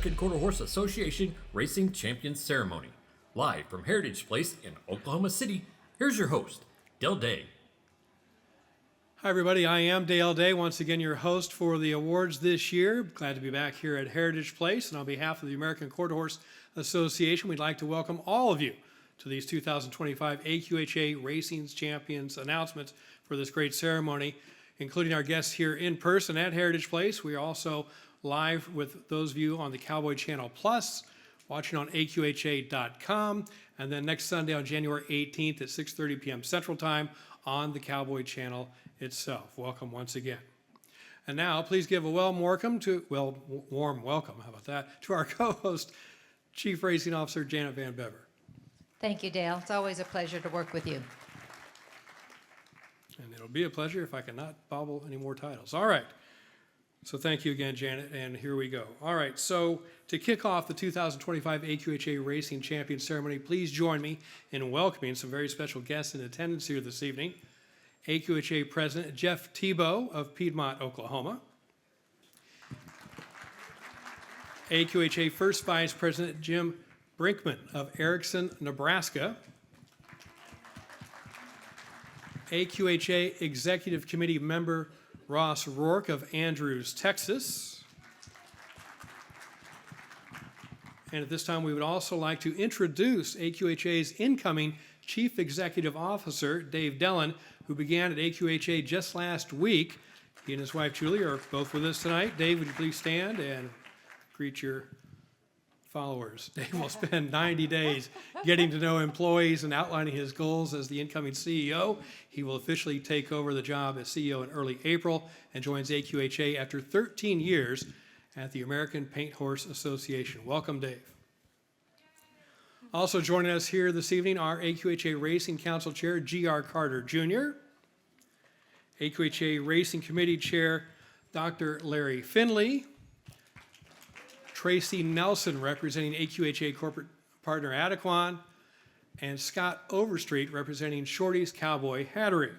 American Quarter Horse Association Racing Champions Ceremony. Live from Heritage Place in Oklahoma City, here's your host, Dale Day. Hi everybody, I am Dale Day, once again your host for the awards this year. Glad to be back here at Heritage Place, and on behalf of the American Quarter Horse Association, we'd like to welcome all of you to these 2025 AQHA Racing Champions announcements for this great ceremony, including our guests here in person at Heritage Place. We are also live with those of you on the Cowboy Channel Plus, watching on AQHA.com, and then next Sunday on January 18th at 6:30 p.m. Central Time on the Cowboy Channel itself. Welcome once again. And now, please give a warm welcome, how about that, to our co-host, Chief Racing Officer Janet Van Bever. Thank you, Dale. It's always a pleasure to work with you. And it'll be a pleasure if I cannot bobble any more titles. All right. So thank you again, Janet, and here we go. All right, so to kick off the 2025 AQHA Racing Champion Ceremony, please join me in welcoming some very special guests in attendance here this evening. AQHA President Jeff Tebow of Piedmont, Oklahoma. AQHA First Vice President Jim Brinkman of Erickson, Nebraska. AQHA Executive Committee member Ross Rourke of Andrews, Texas. And at this time, we would also like to introduce AQHA's incoming Chief Executive Officer, Dave Dellen, who began at AQHA just last week. He and his wife, Julie, are both with us tonight. Dave, would you please stand and greet your followers? Dave will spend 90 days getting to know employees and outlining his goals as the incoming CEO. He will officially take over the job as CEO in early April and joins AQHA after 13 years at the American Paint Horse Association. Welcome, Dave. Also joining us here this evening are AQHA Racing Council Chair G.R. Carter Jr., AQHA Racing Committee Chair Dr. Larry Finley, Tracy Nelson representing AQHA Corporate Partner Adequan, and Scott Overstreet representing Shorty's Cowboy Hattery.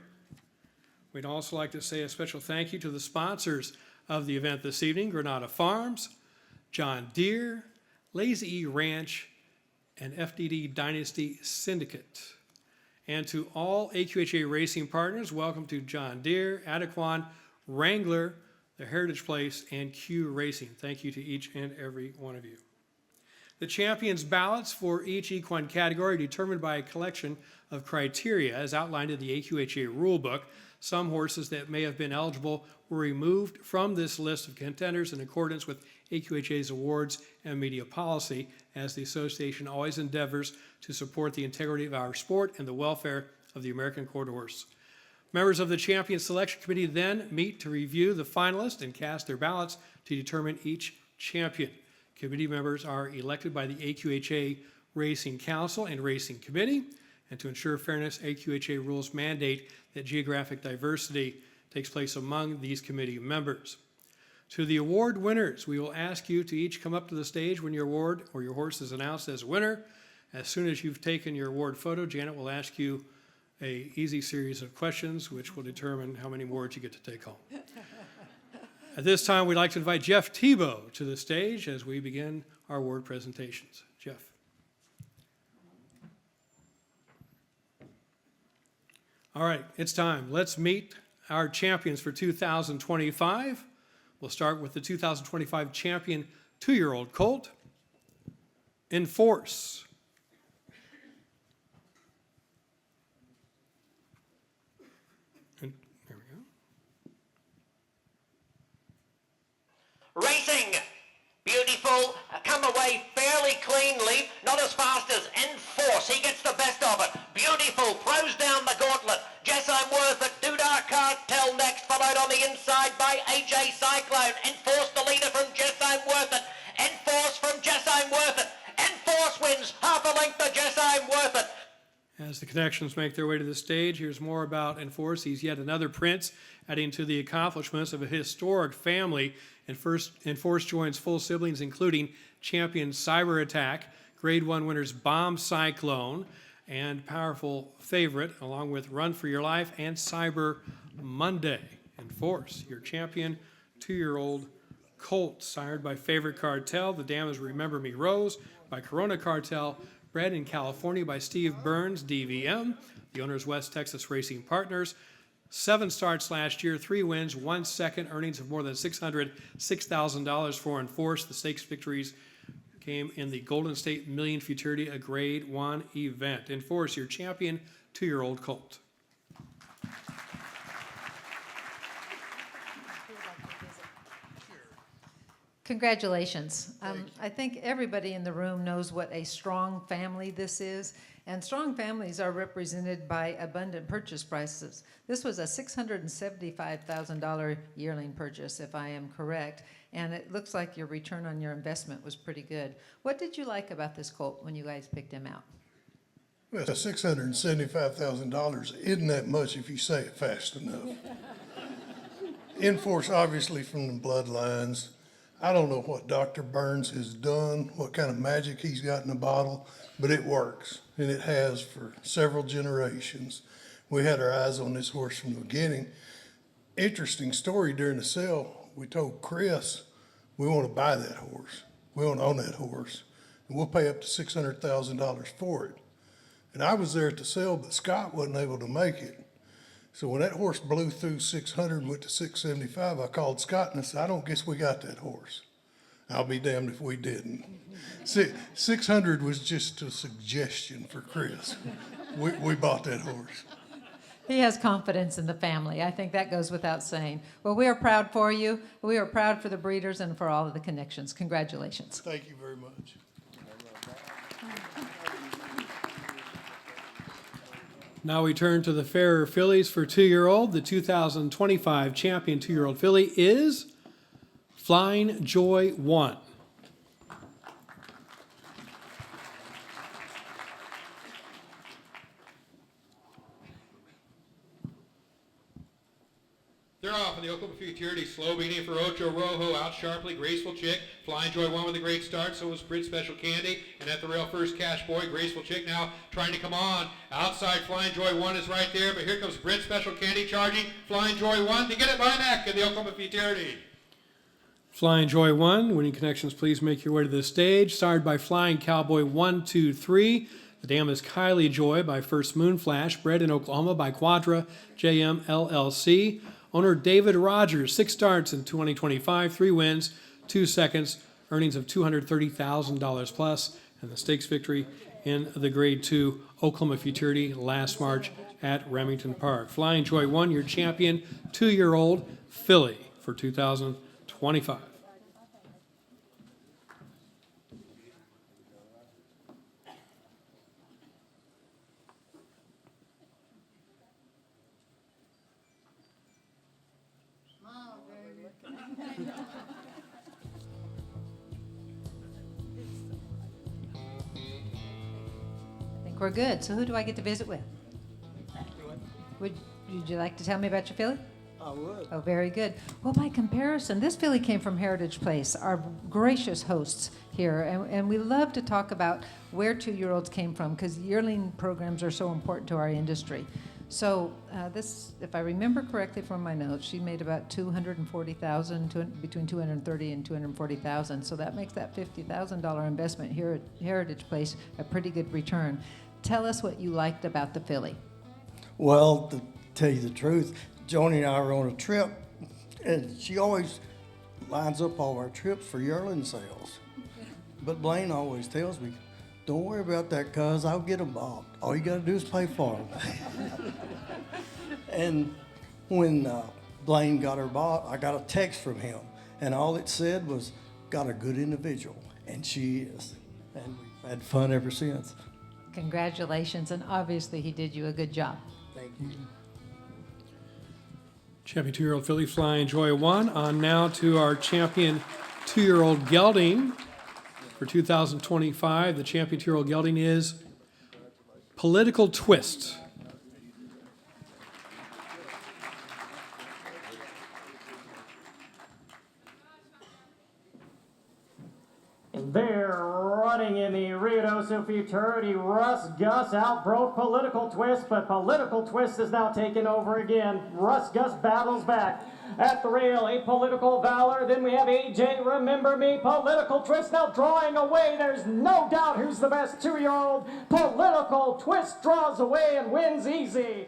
We'd also like to say a special thank you to the sponsors of the event this evening: Granada Farms, John Deere, Lazy E Ranch, and FDD Dynasty Syndicate. And to all AQHA racing partners, welcome to John Deere, Adequan, Wrangler, the Heritage Place, and Q Racing. Thank you to each and every one of you. The champions' ballots for each equine category are determined by a collection of criteria as outlined in the AQHA rulebook. Some horses that may have been eligible were removed from this list of contenders in accordance with AQHA's awards and media policy, as the association always endeavors to support the integrity of our sport and the welfare of the American Quarter Horse. Members of the Champion Selection Committee then meet to review the finalists and cast their ballots to determine each champion. Committee members are elected by the AQHA Racing Council and Racing Committee, and to ensure fairness, AQHA rules mandate that geographic diversity takes place among these committee members. To the award winners, we will ask you to each come up to the stage when your award or your horse is announced as a winner. As soon as you've taken your award photo, Janet will ask you an easy series of questions which will determine how many awards you get to take home. At this time, we'd like to invite Jeff Tebow to the stage as we begin our award presentations. Jeff. All right, it's time. Let's meet our champions for 2025. We'll start with the 2025 champion 2-year-old colt, Enforce. And there we go. Racing, beautiful, come away fairly cleanly, not as fast as Enforce. He gets the best of it. Beautiful, throws down the gauntlet. Jessime Worth at Dudar Cartel next, followed on the inside by AJ Cyclone. Enforce the leader from Jessime Worth. Enforce from Jessime Worth. Enforce wins half a length to Jessime Worth. As the connections make their way to the stage, here's more about Enforce. He's yet another prince, adding to the accomplishments of a historic family. Enforce joins full siblings, including champion Cyber Attack, Grade 1 winners Bomb Cyclone, and powerful favorite, along with Run for Your Life and Cyber Monday. Enforce, your champion 2-year-old colt, sired by Favorite Cartel. The dam is Remember Me Rose by Corona Cartel. Bred in California by Steve Burns, DVM. The owner is West Texas Racing Partners. 7 starts last year, 3 wins, 1 second, earnings of more than $606,000 for Enforce. The stakes victories came in the Golden State Million Futurity, a Grade 1 event. Enforce, your champion, 2-year-old colt. Congratulations. I think everybody in the room knows what a strong family this is, and strong families are represented by abundant purchase prices. This was a $675,000 yearling purchase, if I am correct, and it looks like your return on your investment was pretty good. What did you like about this colt when you guys picked him out? Well, $675,000 isn't that much if you say it fast enough. Enforce, obviously, from the bloodlines. I don't know what Dr. Burns has done, what kind of magic he's got in the bottle, but it works, and it has for several generations. We had our eyes on this horse from the beginning. Interesting story during the sale, we told Chris, we want to buy that horse. We want to own that horse, and we'll pay up to $600,000 for it. And I was there at the sale, but Scott wasn't able to make it. So when that horse blew through 600 and went to 675, I called Scott and I said, I don't guess we got that horse. I'll be damned if we didn't. 600 was just a suggestion for Chris. We bought that horse. He has confidence in the family. I think that goes without saying. Well, we are proud for you. We are proud for the breeders and for all of the connections. Congratulations. Thank you very much. Now we turn to the Fairer fillies for 2-year-old. The 2025 champion 2-year-old filly is Flying Joy 1. They're off in the Oklahoma Futurity. Slow beginning for Ocho Rojo. Out sharply. Graceful Chick. Flying Joy won with a great start. So was Brit Special Candy. And at the rail first, Cash Boy. Graceful Chick now trying to come on. Outside, Flying Joy 1 is right there. But here comes Brit Special Candy charging. Flying Joy 1 to get it by neck in the Oklahoma Futurity. Flying Joy 1. Winning connections, please make your way to the stage. Sired by Flying Cowboy 1, 2, 3. The dam is Kylie Joy by First Moon Flash. Bred in Oklahoma by Quadra JM LLC. Owner David Rogers, 6 starts in 2025, 3 wins, 2 seconds, earnings of $230,000 plus, and the stakes victory in the Grade 2 Oklahoma Futurity last March at Remington Park. Flying Joy 1, your champion, 2-year-old filly for 2025. I think we're good. So who do I get to visit with? Would you like to tell me about your filly? I would. Oh, very good. Well, by comparison, this filly came from Heritage Place, our gracious hosts here, and we love to talk about where 2-year-olds came from because yearling programs are so important to our industry. So this, if I remember correctly from my notes, she made about $240,000, between $230,000 and $240,000. So that makes that $50,000 investment here at Heritage Place a pretty good return. Tell us what you liked about the filly. Well, to tell you the truth, Joni and I were on a trip, and she always lines up all our trips for yearling sales. But Blaine always tells me, don't worry about that, cuz I'll get them bought. All you got to do is pay for them. And when Blaine got her bought, I got a text from him, and all it said was, got a good individual, and she is. And we've had fun ever since. Congratulations, and obviously he did you a good job. Thank you. Champion 2-year-old filly Flying Joy 1. On now to our champion 2-year-old gelding. For 2025, the champion 2-year-old gelding is Political Twist. They're running in the Ruidoso Futurity. Russ Gus outbroke Political Twist, but Political Twist is now taken over again. Russ Gus battles back. At the rail, a Political Valor. Then we have AJ Remember Me. Political Twist now drawing away. There's no doubt who's the best 2-year-old. Political Twist draws away and wins easy.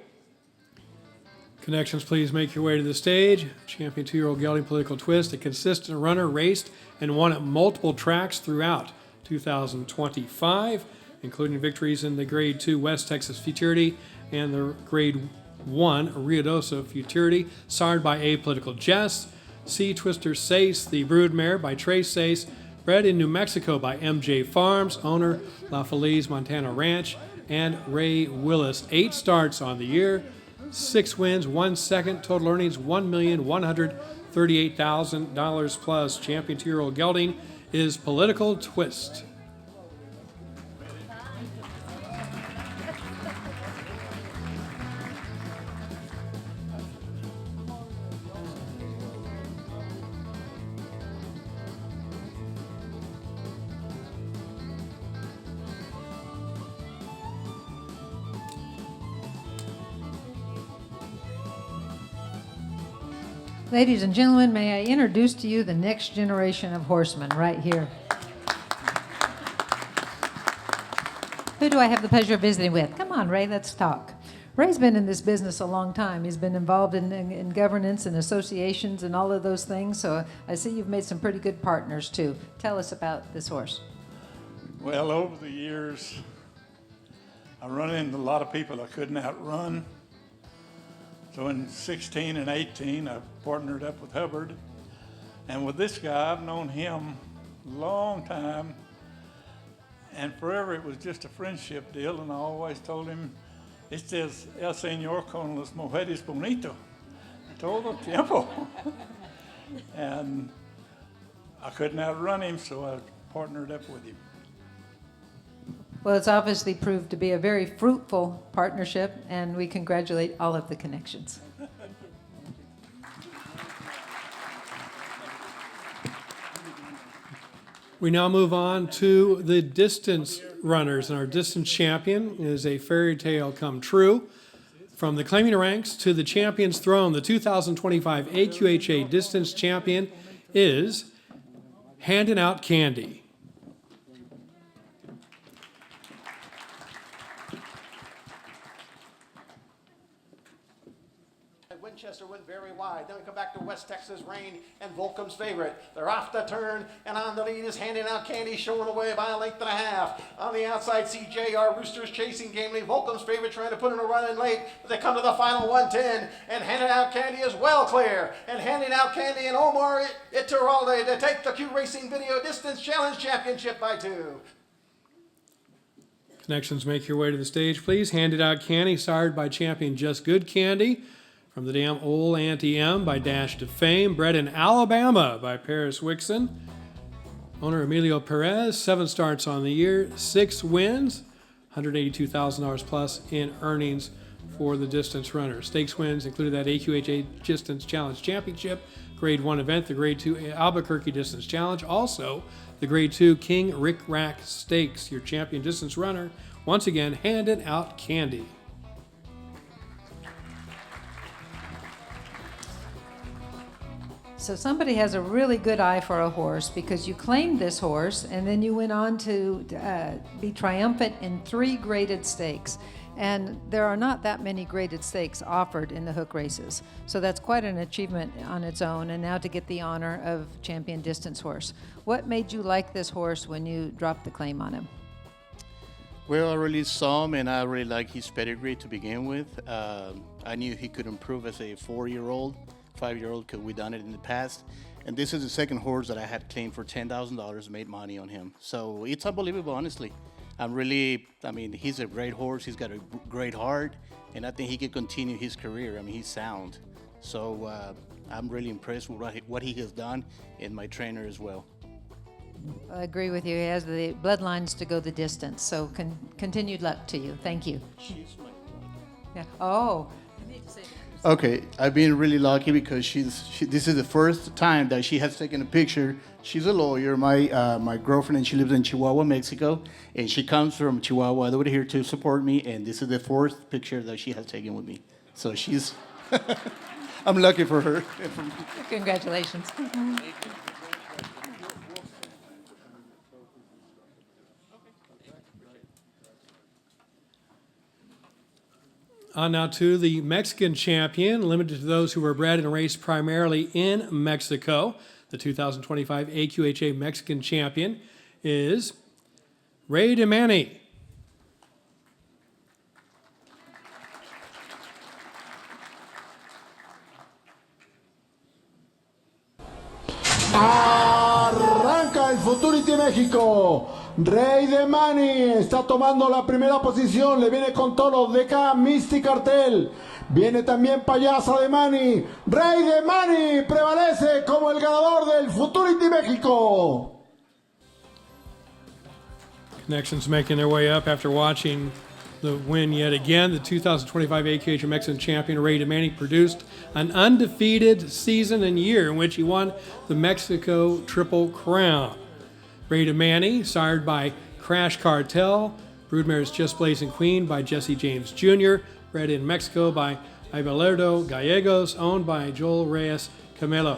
Connections, please make your way to the stage. Champion 2-year-old gelding Political Twist, a consistent runner, raced and won at multiple tracks throughout 2025, including victories in the Grade 2 West Texas Futurity and the Grade 1 Ruidoso Futurity, sired by A Political Jess. C Twister Sace, the broodmare by Trace Sace, bred in New Mexico by MJ Farms, owner La Feliz Montana Ranch, and Ray Willis. 8 starts on the year, 6 wins, 1 second, total earnings $1,138,000 plus. Champion 2-year-old gelding is Political Twist. Ladies and gentlemen, may I introduce to you the next generation of horsemen right here. Who do I have the pleasure of visiting with? Come on, Ray, let's talk. Ray's been in this business a long time. He's been involved in governance and associations and all of those things, so I see you've made some pretty good partners too. Tell us about this horse. Well, over the years, I run into a lot of people I couldn't outrun. So in 16 and 18, I partnered up with Hubbard. And with this guy, I've known him a long time. And forever it was just a friendship deal. And I always told him, este es el señor con las mujeres bonito. Todo tiempo. And I couldn't outrun him, so I partnered up with him. Well, it's obviously proved to be a very fruitful partnership, and we congratulate all of the connections. We now move on to the distance runners, and our distance champion is a fairy tale come true. From the claiming ranks to the champion's throne, the 2025 AQHA distance champion is Handing Out Candy. Winchester went very wide. Then we come back to West Texas Rain and Volcom's favorite. They're off the turn, and on the lead is Handing Out Candy, showing away by a length and a half. On the outside, CJR Roosters chasing gamely. Volcom's favorite trying to put in a run in late, but they come to the final 110, and Handing Out Candy is well clear. And Handing Out Candy and Omar Iturralde to take the Q Racing Video Distance Challenge Championship by 2. Connections, make your way to the stage, please. Handed Out Candy, sired by champion Just Good Candy. From the Damn Old Auntie M by Dash to Fame. Bred in Alabama by Paris Wixon. Owner Emilio Perez. 7 starts on the year, 6 wins, $182,000 plus in earnings for the distance runner. Stakes wins included that AQHA Distance Challenge Championship, Grade 1 event, the Grade 2 Albuquerque Distance Challenge, also the Grade 2 King Rick Rack Stakes. Your champion distance runner, once again, Handed Out Candy. So somebody has a really good eye for a horse because you claimed this horse and then you went on to be triumphant in 3 graded stakes. And there are not that many graded stakes offered in the hook races. So that's quite an achievement on its own. And now to get the honor of champion distance horse. What made you like this horse when you dropped the claim on him? Well, I really saw him and I really like his pedigree to begin with. I knew he could improve as a 4-year-old. 5-year-old, because we've done it in the past. And this is the second horse that I had claimed for $10,000, made money on him. So it's unbelievable, honestly. He's a great horse. He's got a great heart, and I think he can continue his career. He's sound. So I'm really impressed with what he has done, and my trainer as well. I agree with you. He has the bloodlines to go the distance. So continued luck to you. Thank you. She's my Yeah. Oh. Okay, I've been really lucky because this is the first time that she has taken a picture. She's a lawyer, my girlfriend, and she lives in Chihuahua, Mexico, and she comes from Chihuahua over here to support me, and this is the fourth picture that she has taken with me. So she's, I'm lucky for her. Congratulations. On now to the Mexican champion, limited to those who were bred and raced primarily in Mexico. The 2025 AQHA Mexican champion is Ray DeManny. Arranca el Futurity México. Rey de Mani está tomando la primera posición. Le viene con tono de K, Misty Cartel. Viene también Payasa de Mani. Rey de Mani prevalece como el ganador del Futurity México. Connections making their way up after watching the win yet again. The 2025 AQHA Mexican champion Ray DeManny produced an undefeated season and year in which he won the Mexico Triple Crown. Ray DeManny, sired by Crash Cartel, Broodmare's Just Blazing Queen by Jesse James Jr., bred in Mexico by Abelardo Gallegos, owned by Joel Reyes Camelo.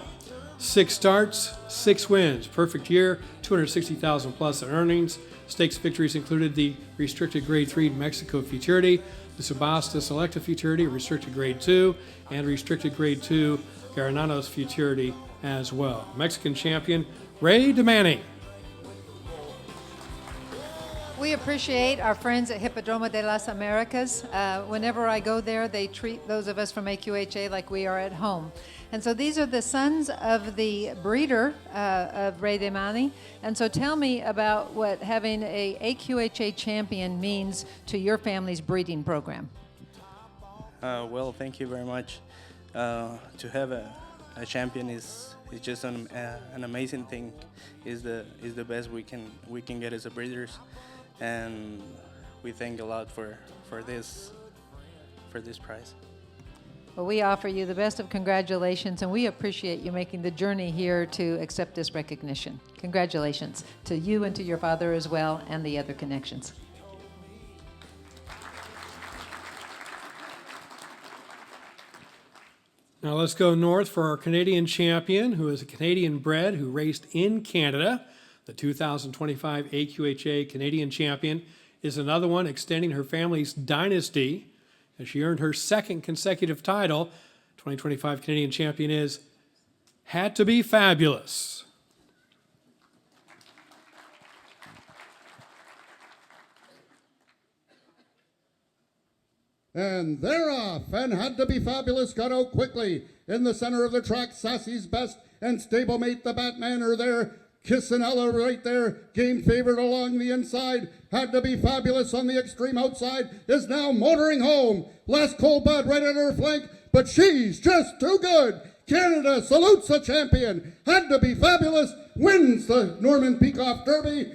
6 starts, 6 wins, perfect year, 260,000 plus in earnings. Stakes victories included the Restricted Grade 3 Mexico Futurity, the Subasta Selecta Futurity, Restricted Grade 2, and Restricted Grade 2 Garananos Futurity as well. Mexican champion Ray DeManny. We appreciate our friends at Hippodromo de las Americas. Whenever I go there, they treat those of us from AQHA like we are at home. And so these are the sons of the breeder of Ray DeManny. And so tell me about what having a AQHA champion means to your family's breeding program. Well, thank you very much. To have a champion is just an amazing thing. Is the best we can get as a breeders. And we thank a lot for this prize. Well, we offer you the best of congratulations, and we appreciate you making the journey here to accept this recognition. Congratulations to you and to your father as well, and the other connections. Now let's go north for our Canadian champion, who is a Canadian bred who raced in Canada. The 2025 AQHA Canadian champion is another one extending her family's dynasty as she earned her second consecutive title. 2025 Canadian champion is Had to Be Fabulous. And they're off, and Had to Be Fabulous got out quickly. In the center of the track, Sassy's Best and stablemate the Batman are there. Kissinella right there, game favorite along the inside. Had to Be Fabulous on the extreme outside, is now motoring home. Last Cold Bud right at her flank, but she's just too good. Canada salutes the champion. Had to Be Fabulous wins the Norman Peacock Derby.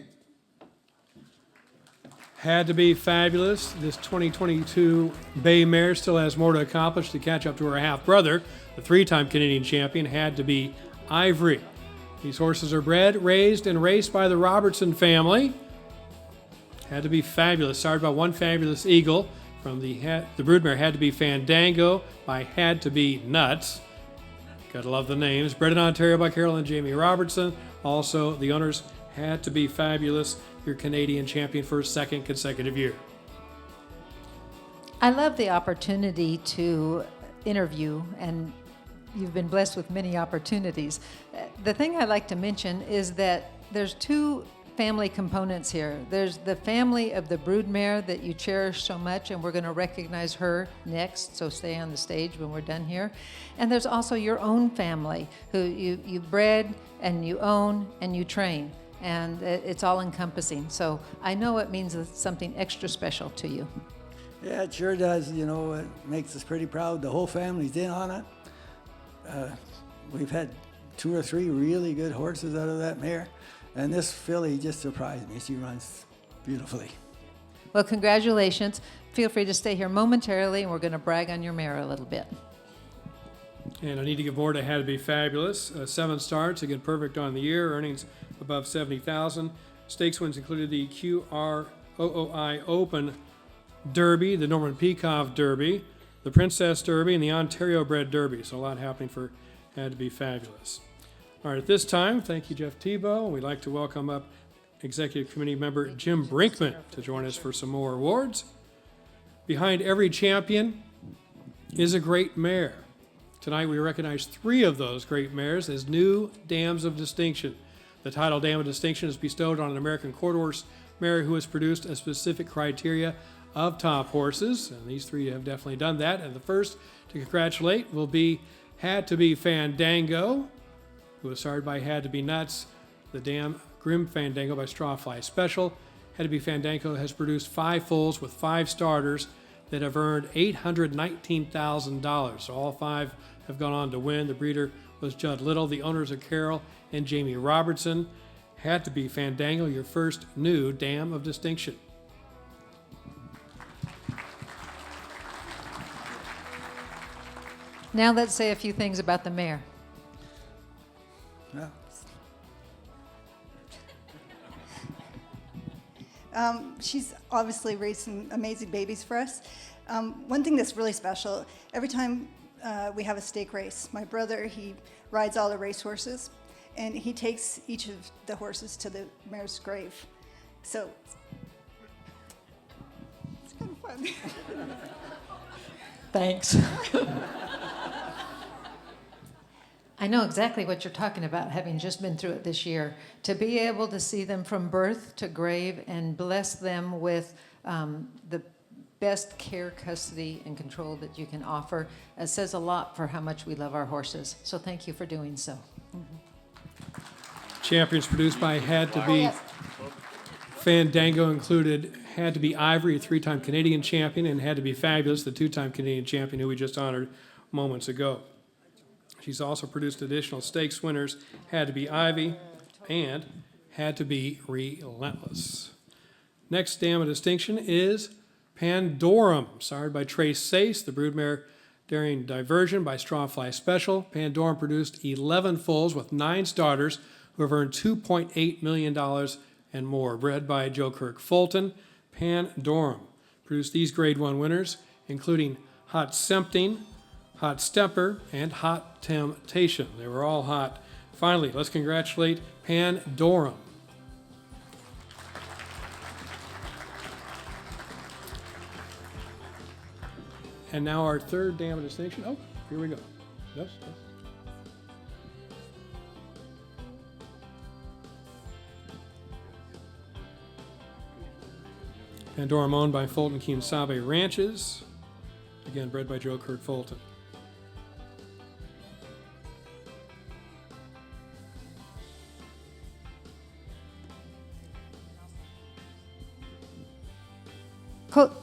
Had to Be Fabulous. This 2022 Bay Mare still has more to accomplish to catch up to her half-brother, the 3-time Canadian champion, Had to Be Ivory. These horses are bred, raised, and raced by the Robertson family. Had to Be Fabulous, started by One Fabulous Eagle. From the broodmare Had to Be Fandango by Had to Be Nuts. Gotta love the names. Bred in Ontario by Carol and Jamie Robertson. Also, the owners Had to Be Fabulous, your Canadian champion for a second consecutive year. I love the opportunity to interview, and you've been blessed with many opportunities. The thing I like to mention is that there's 2 family components here. There's the family of the broodmare that you cherish so much, and we're going to recognize her next, so stay on the stage when we're done here. And there's also your own family who you bred and you own and you train, and it's all encompassing. So I know it means something extra special to you. Yeah, it sure does. You know, it makes us pretty proud. The whole family's in on it. We've had 2 or 3 really good horses out of that mare, and this filly just surprised me. She runs beautifully. Well, congratulations. Feel free to stay here momentarily, and we're going to brag on your mare a little bit. And I need to give more to Had to Be Fabulous. 7 starts, again perfect on the year, earnings above 70,000. Stakes wins included the QROOI Open Derby, the Norman Peacock Derby, the Princess Derby, and the Ontario Bred Derby. So a lot happening for Had to Be Fabulous. All right, at this time, thank you, Jeff Tebow. We'd like to welcome up Executive Committee member Jim Brinkman to join us for some more awards. Behind every champion is a great mare. Tonight we recognize 3 of those great mares as new Dams of Distinction. The title Dam of Distinction is bestowed on an American quarter horse mare who has produced a specific criteria of top horses, and these 3 have definitely done that. And the first to congratulate will be Had to Be Fandango, who was started by Had to Be Nuts, the Dam Grim Fandango by Strawfly Special. Had to Be Fandango has produced 5 foals with 5 starters that have earned $819,000. So all 5 have gone on to win. The breeder was Judd Little. The owners are Carol and Jamie Robertson. Had to Be Fandango, your first new Dam of Distinction. Now let's say a few things about the mare. She's obviously raised some amazing babies for us. One thing that's really special, every time we have a stake race, my brother, he rides all the race horses, and he takes each of the horses to the mare's grave. So it's kind of fun. Thanks. I know exactly what you're talking about, having just been through it this year. To be able to see them from birth to grave and bless them with the best care, custody, and control that you can offer says a lot for how much we love our horses. So thank you for doing so. Champions produced by Had to Be Fandango included Had to Be Ivory, a 3-time Canadian champion, and Had to Be Fabulous, the 2-time Canadian champion who we just honored moments ago. She's also produced additional stakes winners, Had to Be Ivy, and Had to Be Relentless. Next Dam of Distinction is Pandorum, sired by Trace Sace, the broodmare Daring Diversion by Strawfly Special. Pandorum produced 11 foals with 9 starters who have earned $2.8 million and more. Bred by Joe Kirk Fulton, Pandorum produced these Grade 1 winners, including Hot Sempting, Hot Stepper, and Hot Temptation. They were all hot. Finally, let's congratulate Pandorum. And now our 3rd Dam of Distinction. Oh, here we go. Yes, yes. Pandorum owned by Fulton Quien-Sabe Ranches. Again, bred by Joe Kurt Fulton.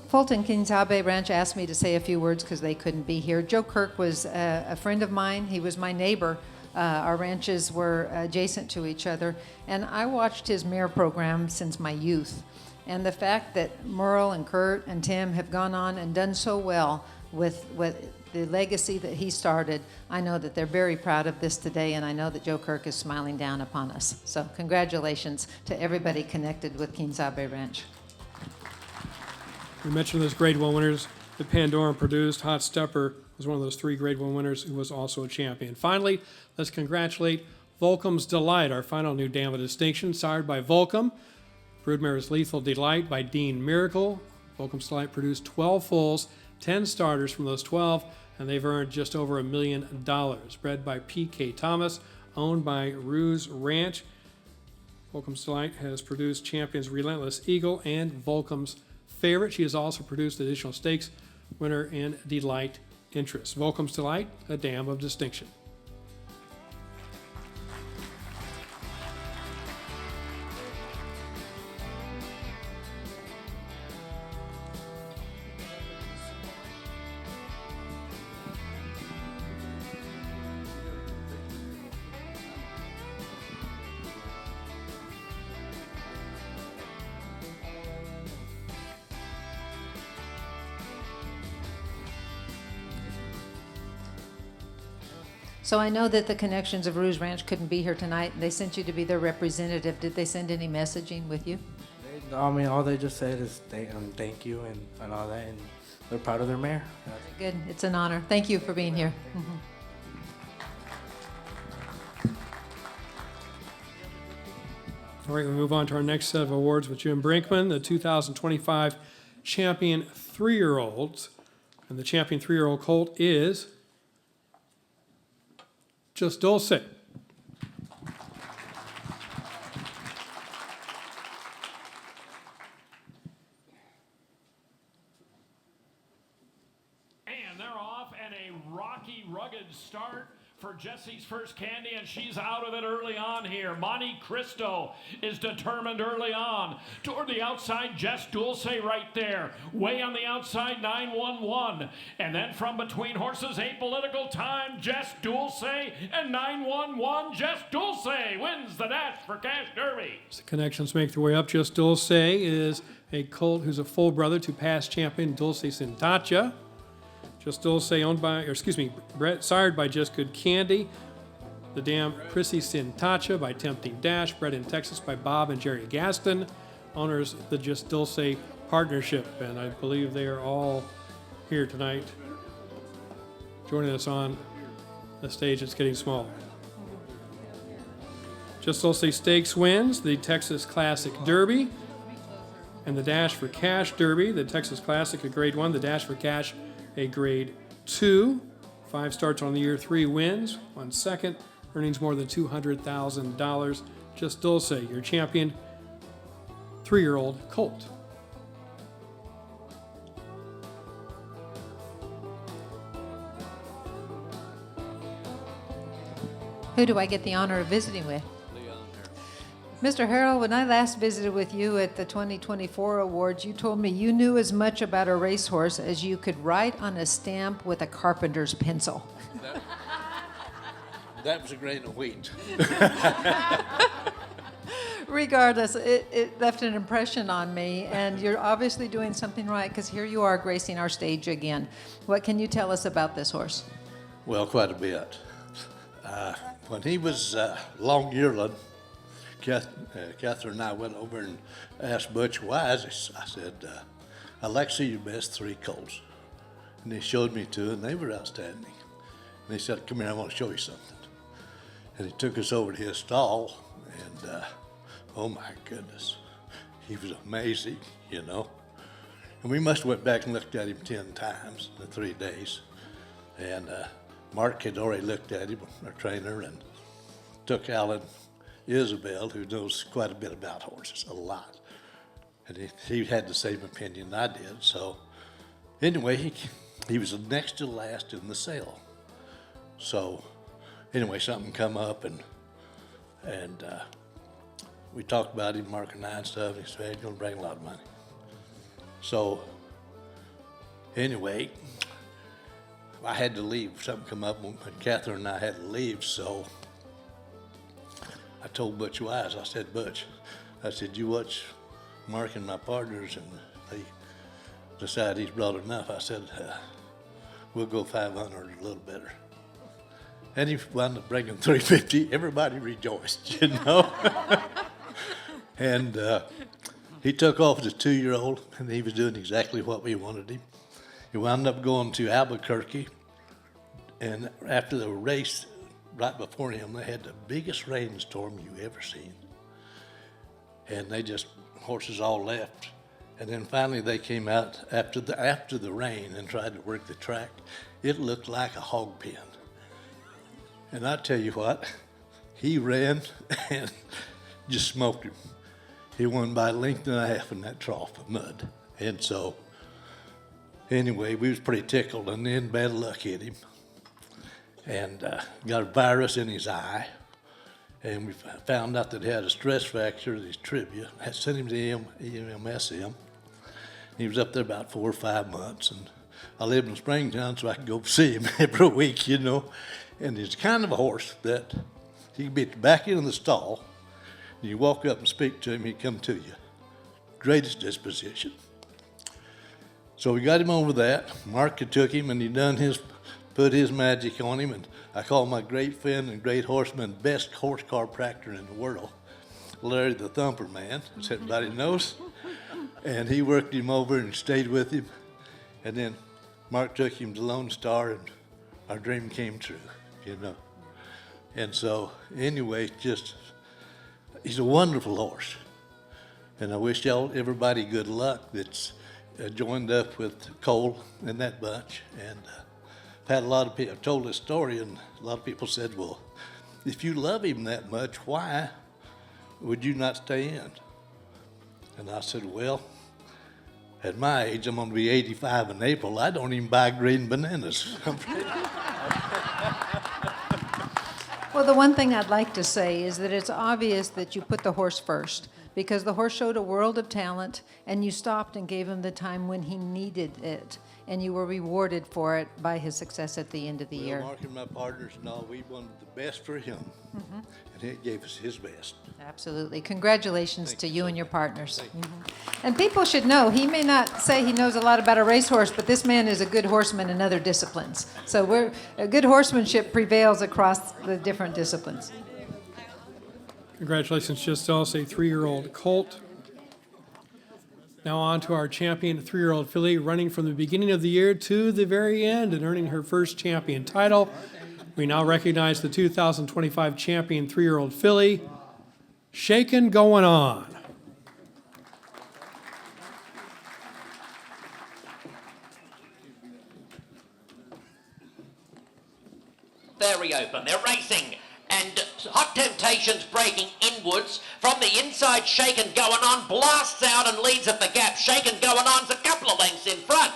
Fulton Quien-Sabe Ranch asked me to say a few words because they couldn't be here. Joe Kirk was a friend of mine. He was my neighbor. Our ranches were adjacent to each other. And I watched his mare program since my youth. And the fact that Merle and Kurt and Tim have gone on and done so well with the legacy that he started, I know that they're very proud of this today, and I know that Joe Kirk is smiling down upon us. So congratulations to everybody connected with Quien-Sabe Ranch. We mentioned those Grade 1 winners that Pandorum produced. Hot Stepper was one of those 3 Grade 1 winners who was also a champion. Finally, let's congratulate Volcom's Delight, our final new Dam of Distinction, sired by Volcom. Broodmare's Lethal Delight by Dean Miracle. Volcom's Delight produced 12 foals, 10 starters from those 12, and they've earned just over $1 million. Bred by P.K. Thomas, owned by Ruse Ranch. Volcom's Delight has produced champions Relentless Eagle and Volcom's Favorite. She has also produced additional stakes winner and Delight Interest. Volcom's Delight, a Dam of Distinction. So I know that the Connections of Rouge Ranch couldn't be here tonight. They sent you to be their representative. Did they send any messaging with you? I mean, all they just said is thank you and all that, and they're proud of their mayor. Good. It's an honor. Thank you for being here. All right, we move on to our next set of awards with Jim Brinkman, the 2025 Champion 3-year-olds. And the Champion 3-year-old colt is Just Dulce. And they're off, and a rocky, rugged start for Jesse's First Candy, and she's out of it early on here. Monte Cristo is determined early on. Toward the outside, Jess Dulce right there. Way on the outside, 911. And then from between horses, Apolitical Time, Jess Dulce, and 911. Jess Dulce wins the Dash for Cash Derby. As the Connections make their way up, Just Dulce is a colt who's a full brother to past champion Dulce Sintacha. Just Dulce sired by Just Good Candy. The dam Prissy Sintacha by Tempting Dash, bred in Texas by Bob and Jerry Gaston. Owners the Just Dulce partnership, and I believe they are all here tonight joining us on the stage. It's getting smaller. Just Dulce Stakes wins the Texas Classic Derby and the Dash for Cash Derby. The Texas Classic a grade 1, the Dash for Cash a grade 2. 5 starts on the year, 3 wins, 1 second, earnings more than $200,000. Just Dulce, your champion 3-year-old colt. Who do I get the honor of visiting with? Mr. Harrell, when I last visited with you at the 2024 awards, you told me you knew as much about a racehorse as you could write on a stamp with a carpenter's pencil. That was a grain of wheat. Regardless, it left an impression on me, and you're obviously doing something right, because here you are gracing our stage again. What can you tell us about this horse? Well, quite a bit. When he was long yearling, Catherine and I went over and asked Butch Wise. I said, I'd like to see your best 3 colts. And he showed me 2, and they were outstanding. And he said, come here, I want to show you something. And he took us over to his stall, and oh my goodness, he was amazing, you know. And we must have went back and looked at him 10 times in 3 days. And Mark had already looked at him, our trainer, and took Alan Isabel, who knows quite a bit about horses, a lot. And he had the same opinion I did. So anyway, he was next to last in the sale. So anyway, something come up, and we talked about him, Mark and I and stuff, and he said, he's going to bring a lot of money. So anyway, I had to leave. Something come up when Catherine and I had to leave, so I told Butch Wise, I said, Butch, I said, you watch Mark and my partners, and they decide he's brought enough. I said, we'll go 500, a little better. And he wound up bringing 350. Everybody rejoiced, you know. And he took off as a 2-year-old, and he was doing exactly what we wanted him. He wound up going to Albuquerque, and after the race, right before him, they had the biggest rainstorm you ever seen. And horses all left. And then finally they came out after the rain and tried to work the track. It looked like a hog pen. And I tell you what, he ran and just smoked him. He won by a length and a half in that trough of mud. And so, anyway, we was pretty tickled, and then bad luck hit him. And got a virus in his eye, and we found out that he had a stress fracture in his tibia. Had sent him to EMSM. He was up there about 4 or 5 months, and I live in Springtown, so I could go see him every week, you know. And he's kind of a horse that he could be at the back end of the stall, and you walk up and speak to him, he'd come to you. Greatest disposition. So we got him over that. Mark had took him, and he done his put his magic on him, and I call my great friend and great horseman, best horse chiropractor in the world, Larry the Thumper Man, as everybody knows. And he worked him over and stayed with him. And then Mark took him to Lone Star, and our dream came true, you know. And so, anyway, he's a wonderful horse. And I wish everybody good luck that's joined up with Cole and that bunch. And I've had a lot of people, I've told this story, and a lot of people said, well, if you love him that much, why would you not stay in? And I said, well, at my age, I'm going to be 85 in April. I don't even buy green bananas. Well, the one thing I'd like to say is that it's obvious that you put the horse first, because the horse showed a world of talent, and you stopped and gave him the time when he needed it, and you were rewarded for it by his success at the end of the year. Mark and my partners and all, we wanted the best for him, and he gave us his best. Absolutely. Congratulations to you and your partners. And people should know, he may not say he knows a lot about a racehorse, but this man is a good horseman in other disciplines. So good horsemanship prevails across the different disciplines. Congratulations, Giselle, a 3-year-old colt. Now on to our champion 3-year-old filly, running from the beginning of the year to the very end and earning her first champion title. We now recognize the 2025 champion 3-year-old filly, Shakin' Going On. Very open. They're racing. And Hot Temptation's breaking inwards. From the inside, Shakin' Going On blasts out and leads at the gap. Shakin' Going On's a couple of lengths in front.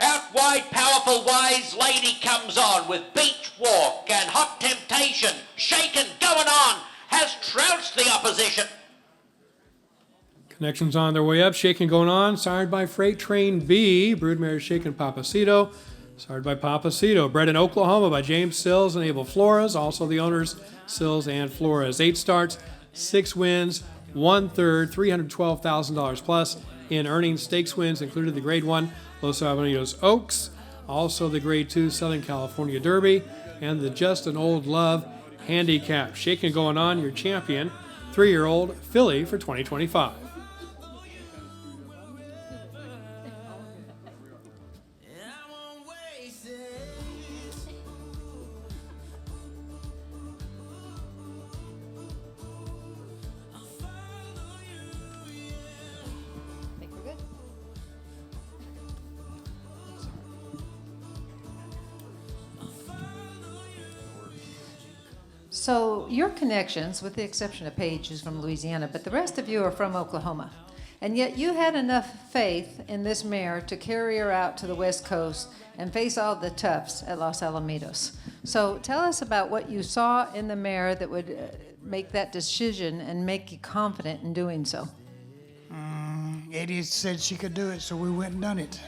Out wide, Powerful Wise Lady comes on with Beach Walk and Hot Temptation. Shakin' Going On has trounced the opposition. Connections on their way up. Shakin' Going On, sired by Freight Train B. Broodmare Shakin' Papacito, sired by Papacito. Bred in Oklahoma by James Sills and Abel Flores. Also the owners, Sills and Flores. 8 starts, 6 wins, 1/3, $312,000 plus in earnings. Stakes wins included the Grade 1 Los Alamitos Oaks, also the Grade 2 Southern California Derby, and the Just an Old Love Handicap. Shakin' Going On, your champion, 3-year-old filly for 2025. So your connections, with the exception of Paige, who's from Louisiana, but the rest of you are from Oklahoma. And yet you had enough faith in this mare to carry her out to the West Coast and face all the toughs at Los Alamitos. So tell us about what you saw in the mare that would make that decision and make you confident in doing so. Eddie said she could do it, so we went and done it.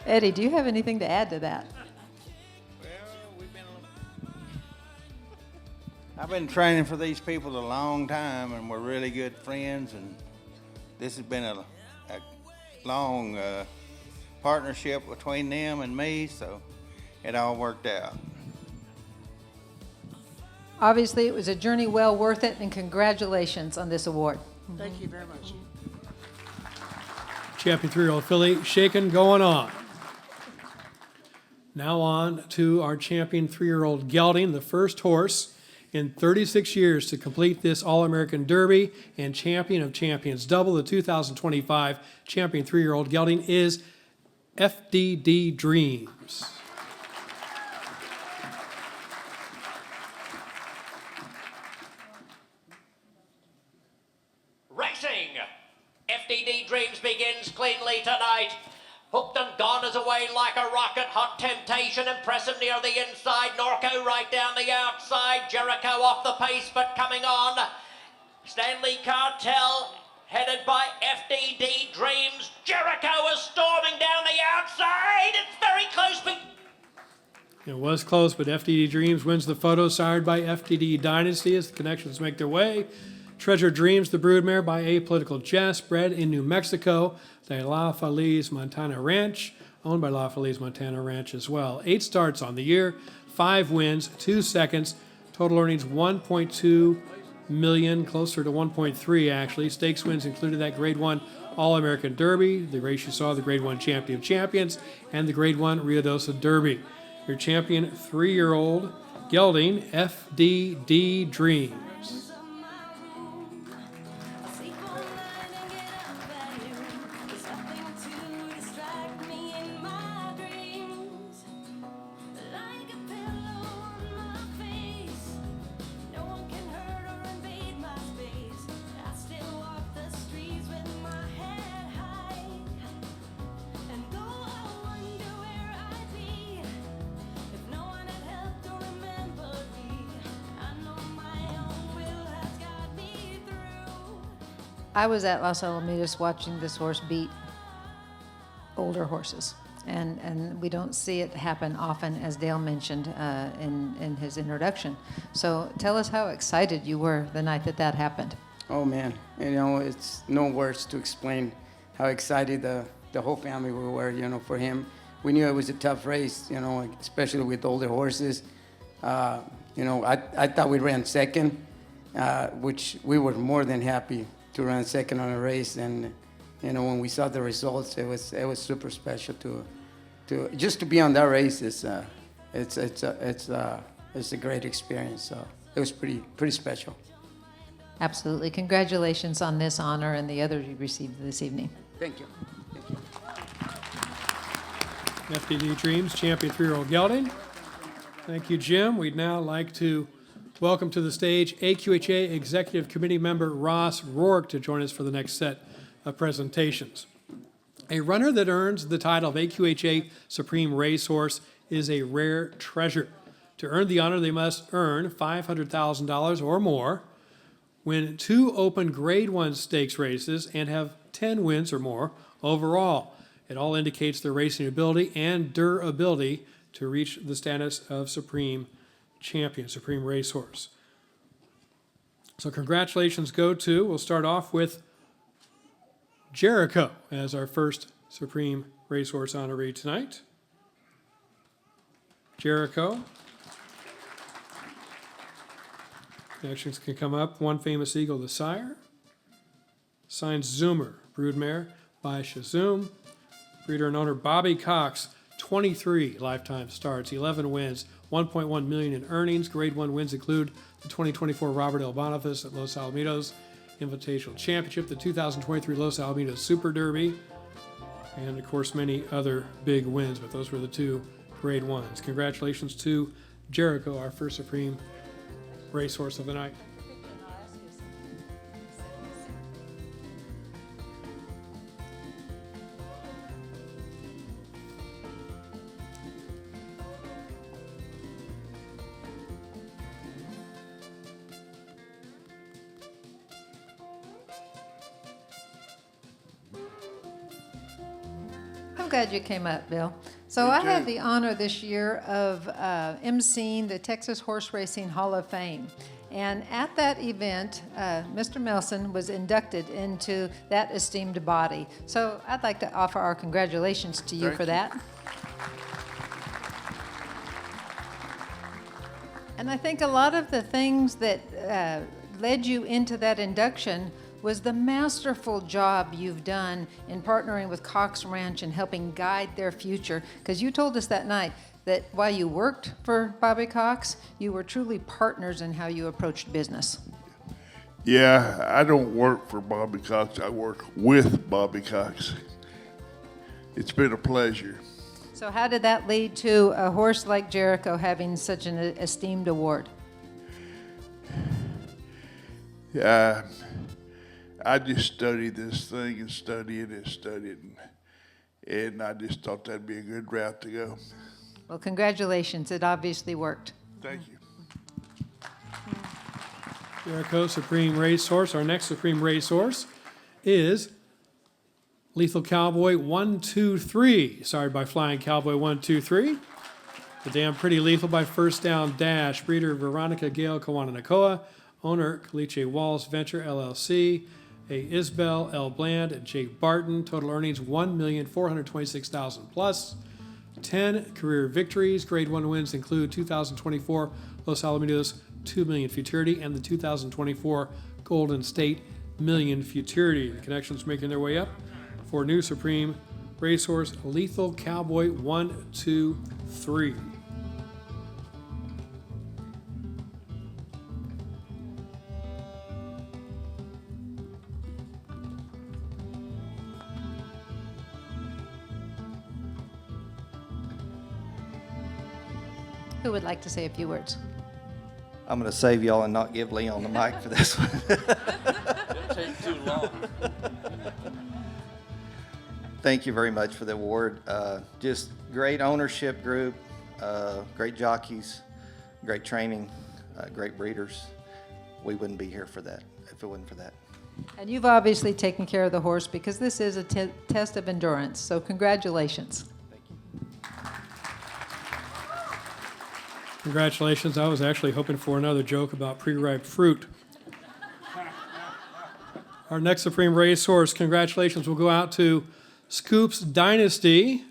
Eddie, do you have anything to add to that? I've been training for these people a long time, and we're really good friends, and this has been a long partnership between them and me, so it all worked out. Obviously, it was a journey well worth it, and congratulations on this award. Thank you very much. Champion 3-year-old filly, Shakin' Going On. Now on to our champion 3-year-old gelding, the first horse in 36 years to complete this All-American Derby and Champion of Champions double. The 2025 champion 3-year-old gelding is FDD Dreams. Racing! FDD Dreams begins cleanly tonight. Hooked and gone is away like a rocket. Hot Temptation impressive near the inside. Norco right down the outside. Jericho off the pace but coming on. Stanley Cartel headed by FDD Dreams. Jericho is storming down the outside. It's very close. It was close, but FDD Dreams wins the photo, sired by FDD Dynasty as the connections make their way. Treasure Dreams, the broodmare by Apolitical Jess, bred in New Mexico, the La Feliz Montana Ranch. owned by La Feliz Montana Ranch as well. 8 starts on the year, 5 wins, 2 seconds, total earnings $1.2 million, closer to 1.3 actually. Stakes wins included that Grade 1 All-American Derby, the race you saw, the Grade 1 Champion of Champions, and the Grade 1 Ruidoso Derby. Your champion, 3-year-old gelding, FDD Dreams. I was at Los Alamitos watching this horse beat older horses, and we don't see it happen often, as Dale mentioned in his introduction. So tell us how excited you were the night that that happened. Oh man, you know, it's no words to explain how excited the whole family we were, you know, for him. We knew it was a tough race, you know, especially with older horses. You know, I thought we ran second, which we were more than happy to run second on a race. And, you know, when we saw the results, it was super special to just to be on that race. It's a great experience. So it was pretty special. Absolutely. Congratulations on this honor and the others you received this evening. Thank you. FDD Dreams, champion 3-year-old gelding. Thank you, Jim. We'd now like to welcome to the stage AQHA Executive Committee member Ross Rourke to join us for the next set of presentations. A runner that earns the title of AQHA Supreme Racehorse is a rare treasure. To earn the honor, they must earn $500,000 or more, win 2 open Grade 1 stakes races, and have 10 wins or more overall. It all indicates their racing ability and durability to reach the status of Supreme Champion, Supreme Racehorse. So congratulations go to, we'll start off with Jericho as our first Supreme Racehorse honoree tonight. Jericho. Connections can come up. One Famous Eagle, the sire. Signed Zoomer, broodmare by Shazoom. Breeder and owner Bobby Cox, 23 lifetime starts, 11 wins, 1.1 million in earnings. Grade 1 wins include the 2024 Robert L. Boniface at Los Alamitos Invitational Championship, the 2023 Los Alamitos Super Derby, and of course many other big wins, but those were the 2 Grade 1s. Congratulations to Jericho, our first Supreme Racehorse of the night. I'm glad you came up, Bill. So I had the honor this year of emceeing the Texas Horse Racing Hall of Fame. And at that event, Mr. Melson was inducted into that esteemed body. So I'd like to offer our congratulations to you for that. And I think a lot of the things that led you into that induction was the masterful job you've done in partnering with Cox Ranch and helping guide their future. Because you told us that night that while you worked for Bobby Cox, you were truly partners in how you approached business. Yeah, I don't work for Bobby Cox. I work with Bobby Cox. It's been a pleasure. So how did that lead to a horse like Jericho having such an esteemed award? I just studied this thing and studied it, and I just thought that'd be a good route to go. Well, congratulations. It obviously worked. Thank you. Jericho, Supreme Racehorse. Our next Supreme Racehorse is Lethal Cowboy 123. Sorry, by Flying Cowboy 123. The Damn Pretty Lethal by First Down Dash. Breeder Veronica Gale Kawananakoa. Owner Caliche Walls Venture LLC. A. Isbell, L. Bland, and J. Barton. Total earnings $1,426,000 plus. 10 career victories. Grade 1 wins include 2024 Los Alamitos 2 Million Futurity and the 2024 Golden State Million Futurity. The connections making their way up for new Supreme Racehorse Lethal Cowboy 1, 2, 3. Who would like to say a few words? I'm going to save y'all and not give Leon the mic for this one. It'll take too long. Thank you very much for the award. Just great ownership group, great jockeys, great training, great breeders. We wouldn't be here for that if it wasn't for that. And you've obviously taken care of the horse because this is a test of endurance. So congratulations. Congratulations. I was actually hoping for another joke about pre-ripe fruit. Our next Supreme Racehorse, congratulations, will go out to Scoops Dynasty,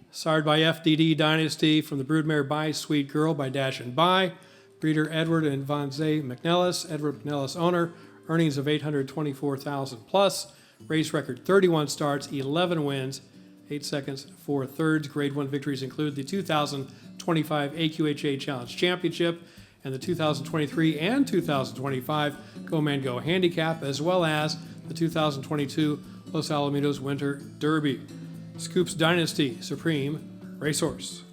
sired by FDD Dynasty from the broodmare By Sweet Girl by Dash and By. Breeder Edward and Von Zay McNellis. Edward McNellis owner. Earnings of $824,000 plus. Race record 31 starts, 11 wins, 8 seconds, 4 thirds. Grade 1 victories include the 2025 AQHA Challenge Championship and the 2023 and 2025 Go Man Go Handicap, as well as the 2022 Los Alamitos Winter Derby. Scoops Dynasty Supreme Racehorse.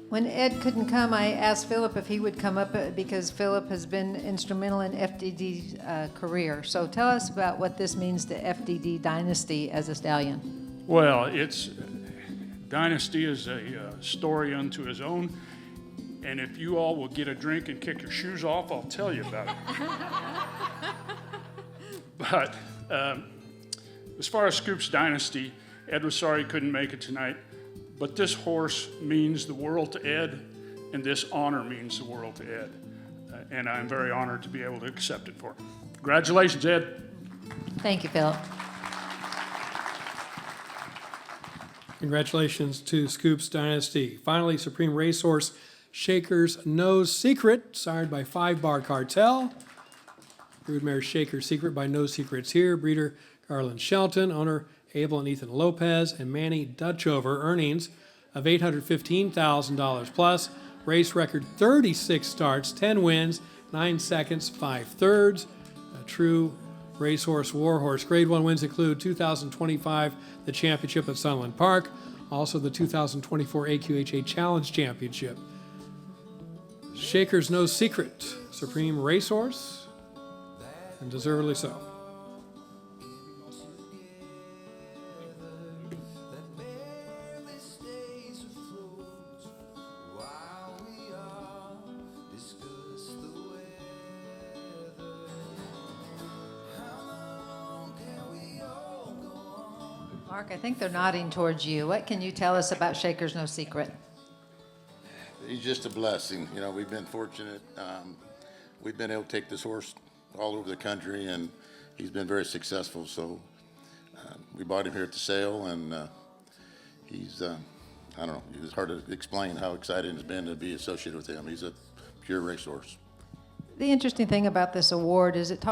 When Ed couldn't come, I asked Philip if he would come up because Philip has been instrumental in FDD's career. So tell us about what this means to FDD Dynasty as a stallion. Well, it's Dynasty is a story unto his own. And if you all will get a drink and kick your shoes off, I'll tell you about it. But as far as Scoops Dynasty, Ed was sorry he couldn't make it tonight. But this horse means the world to Ed, and this honor means the world to Ed. And I'm very honored to be able to accept it for him. Congratulations, Ed. Thank you, Philip. Congratulations to Scoops Dynasty. Finally, Supreme Racehorse Shaker's No Secret, sired by 5 Bar Cartel. Broodmare Shaker's Secret by No Secrets here. Breeder Garland Shelton, owner Abel and Ethan Lopez, and Manny Dutchover. Earnings of $815,000 plus. Race record 36 starts, 10 wins, 9 seconds, 5 thirds. A true racehorse warhorse. Grade 1 wins include 2025, the championship at Sunland Park, also the 2024 AQHA Challenge Championship. Shaker's No Secret, Supreme Racehorse, and deservedly so. Mark, I think they're nodding towards you. What can you tell us about Shaker's No Secret? He's just a blessing. You know, we've been fortunate. We've been able to take this horse all over the country, and he's been very successful. So we bought him here at the sale, and he's, I don't know, it's hard to explain how exciting it's been to be associated with him. He's a pure racehorse. The interesting thing about this award is it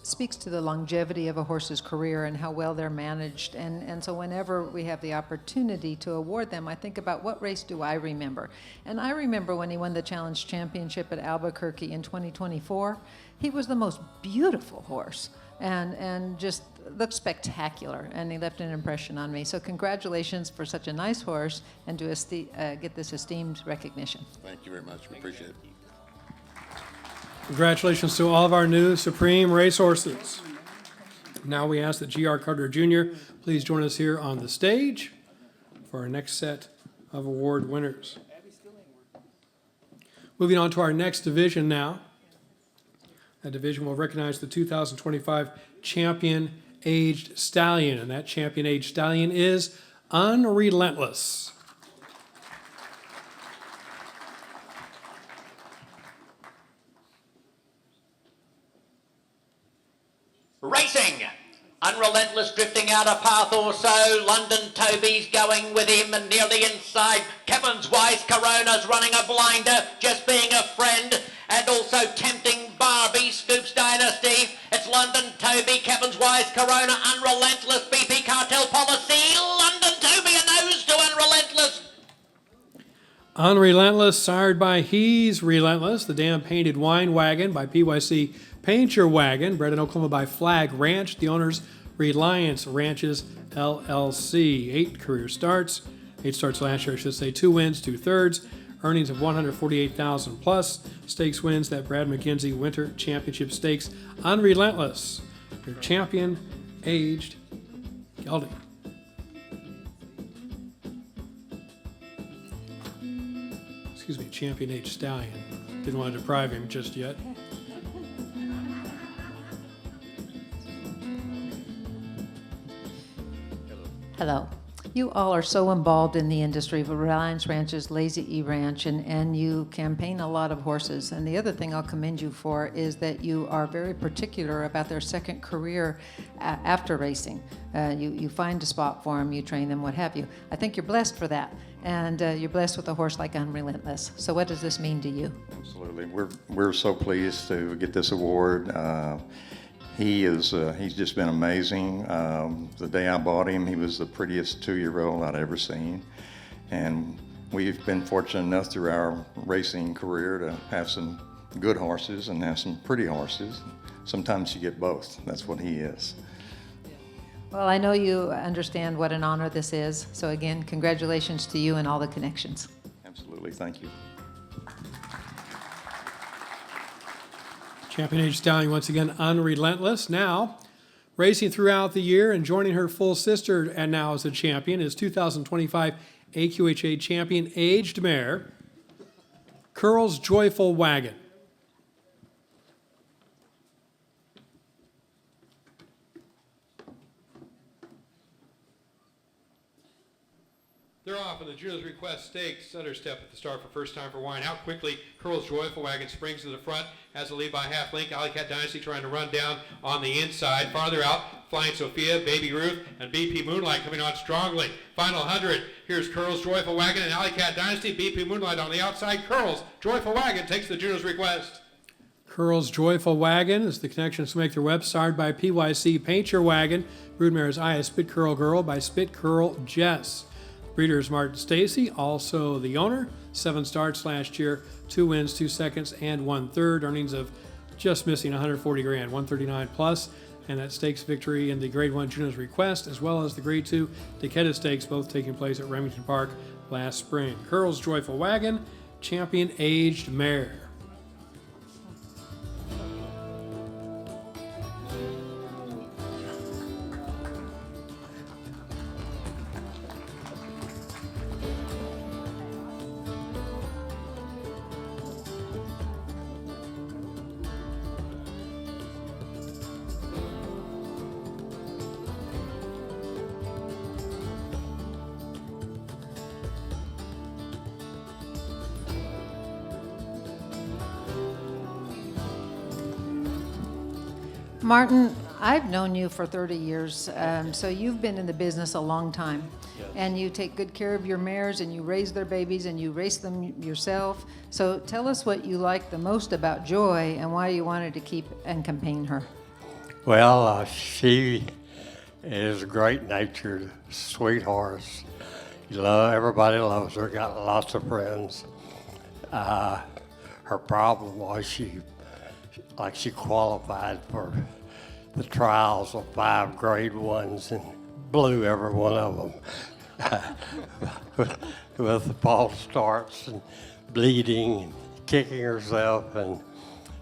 speaks to the longevity of a horse's career and how well they're managed. And so whenever we have the opportunity to award them, I think about what race do I remember? And I remember when he won the Challenge Championship at Albuquerque in 2024. He was the most beautiful horse and just looked spectacular, and he left an impression on me. So congratulations for such a nice horse and to get this esteemed recognition. Thank you very much. We appreciate it. Congratulations to all of our new Supreme Racehorses. Now we ask that G.R. Carter Jr. please join us here on the stage for our next set of award winners. Moving on to our next division now. That division will recognize the 2025 Champion Aged Stallion, and that Champion Aged Stallion is Unrelentless. Racing. Unrelentless drifting out a path or so. London Toby's going with him and near the inside. Kevin's Wise Corona's running a blinder, just being a friend. And also tempting Barbie, Scoops Dynasty. It's London Toby, Kevin's Wise Corona, Unrelentless, BP Cartel Policy. London Toby, a nose to Unrelentless. Unrelentless, sired by He's Relentless, the Damn Painted Wine Wagon by PYC Paint Your Wagon, bred in Oklahoma by Flag Ranch, the owners Reliance Ranches LLC. 8 career starts, 8 starts last year, I should say, 2 wins, 2/3, earnings of $148,000 plus, stakes wins that Brad McKenzie Winter Championship Stakes. Unrelentless, your champion aged gelding. Excuse me, champion age stallion. Didn't want to deprive him just yet. Hello. You all are so involved in the industry of Reliance Ranches, Lazy E Ranch, and you campaign a lot of horses. And the other thing I'll commend you for is that you are very particular about their second career after racing. You find a spot for them, you train them, what have you. I think you're blessed for that. And you're blessed with a horse like Unrelentless. So what does this mean to you? Absolutely. We're so pleased to get this award. He's just been amazing. The day I bought him, he was the prettiest 2-year-old I'd ever seen. And we've been fortunate enough through our racing career to have some good horses and have some pretty horses. Sometimes you get both. That's what he is. Well, I know you understand what an honor this is. So again, congratulations to you and all the connections. Absolutely. Thank you. Champion age stallion once again, Unrelentless. Now, racing throughout the year and joining her full sister and now as a champion is 2025 AQHA champion aged mare, Curl's Joyful Wagon. They're off in the Juno's Request Stakes. Center step at the start for first time for Wine. Out quickly, Curl's Joyful Wagon springs to the front, has a lead by half length. Alley Cat Dynasty trying to run down on the inside. Farther out, Flying Sophia, Baby Ruth, and BP Moonlight coming on strongly. Final 100. Here's Curl's Joyful Wagon and Alley Cat Dynasty. BP Moonlight on the outside. Curl's Joyful Wagon takes the Juno's Request. Curl's Joyful Wagon is the connections to make their web, starred by PYC Paint Your Wagon. Broodmare is Aya Spit Curl Girl by Spit Curl Jess. Breeder is Martin Stacy, also the owner. 7 starts last year, 2 wins, 2 seconds, and 1/3. Earnings of just missing $140,000, 139 plus. And that stakes victory in the Grade 1 Juno's Request, as well as the Grade 2 Decatur Stakes, both taking place at Remington Park last spring. Curl's Joyful Wagon, champion aged mare. Martin, I've known you for 30 years, so you've been in the business a long time. Yes. And you take good care of your mares, and you raise their babies, and you race them yourself. So tell us what you like the most about Joy and why you wanted to keep and campaign her. Well, she is a great-natured, sweet horse. Everybody loves her, got lots of friends. Her problem was she qualified for the trials of 5 Grade 1s and blew every one of them with the false starts and bleeding and kicking herself. And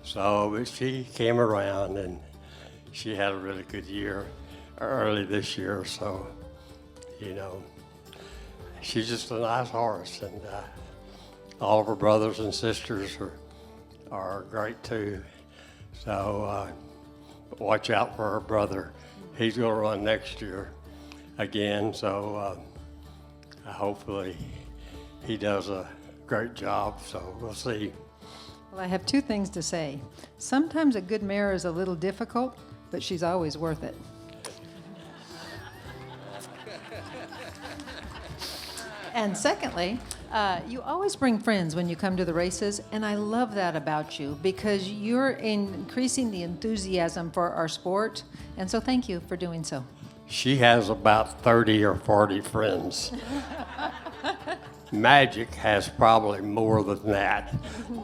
so, but she came around and she had a really good year early this year. So, she's just a nice horse, and all of her brothers and sisters are great too. So watch out for her brother. He's going to run next year again. So hopefully he does a great job. So we'll see. Well, I have 2 things to say. Sometimes a good mare is a little difficult, but she's always worth it. And secondly, you always bring friends when you come to the races, and I love that about you because you're increasing the enthusiasm for our sport, and so thank you for doing so. She has about 30 or 40 friends. Magic has probably more than that.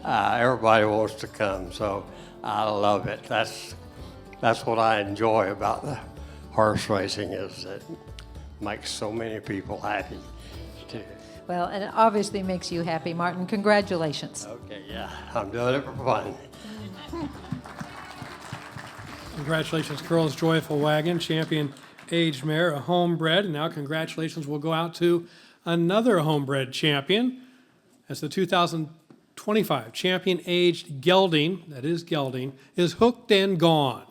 Everybody wants to come, so I love it. That's what I enjoy about the horse racing is it makes so many people happy. Well, and it obviously makes you happy, Martin. Congratulations. Okay, yeah, I'm doing it for fun. Congratulations, Curl's Joyful Wagon, champion aged mare, a homebred. And now congratulations will go out to another homebred champion. That's the 2025 champion aged gelding, that is gelding, is Hooked and Gone.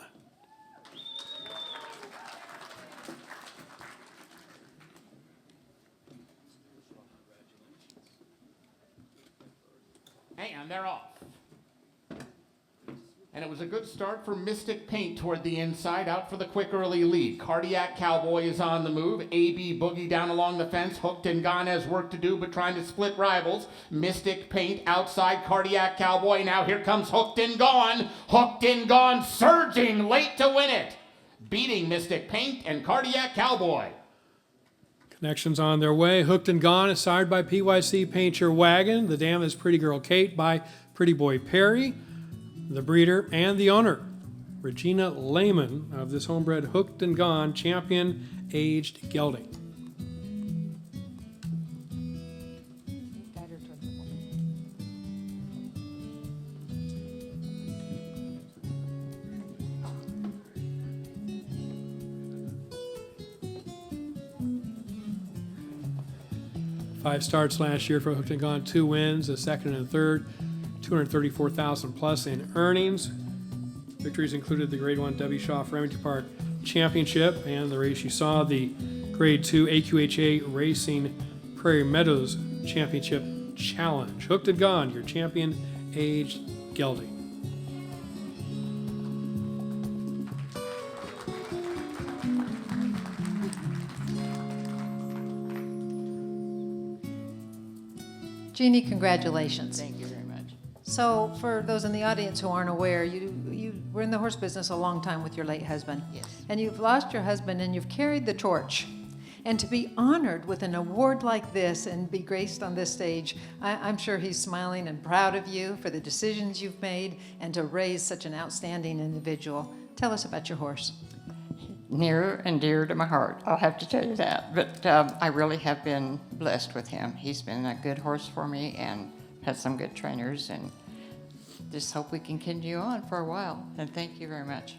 And they're off. And it was a good start for Mystic Paint toward the inside, out for the quick early lead. Cardiac Cowboy is on the move. AB Boogie down along the fence. Hooked and Gone has work to do, but trying to split rivals. Mystic Paint outside Cardiac Cowboy. Now here comes Hooked and Gone. Hooked and Gone surging late to win it. Beating Mystic Paint and Cardiac Cowboy. Connections on their way. Hooked and Gone is sired by PYC Paint Your Wagon. The dam is Pretty Girl Kate by Pretty Boy Perry. The breeder and the owner, Regina Lehman of this homebred Hooked and Gone champion aged gelding. Five starts last year for Hooked and Gone, 2 wins, a second and a third, $234,000 plus in earnings. Victories included the Grade 1 W. Shaw Remington Park Championship and the race you saw, the Grade 2 AQHA Racing Prairie Meadows Championship Challenge. Hooked and Gone, your champion aged gelding. Jeannie, congratulations. Thank you very much. So for those in the audience who aren't aware, you were in the horse business a long time with your late husband. Yes. And you've lost your husband and you've carried the torch. And to be honored with an award like this and be graced on this stage, I'm sure he's smiling and proud of you for the decisions you've made and to raise such an outstanding individual. Tell us about your horse. Near and dear to my heart, I'll have to tell you that. But I really have been blessed with him. He's been a good horse for me and had some good trainers, and just hope we can continue on for a while. And thank you very much.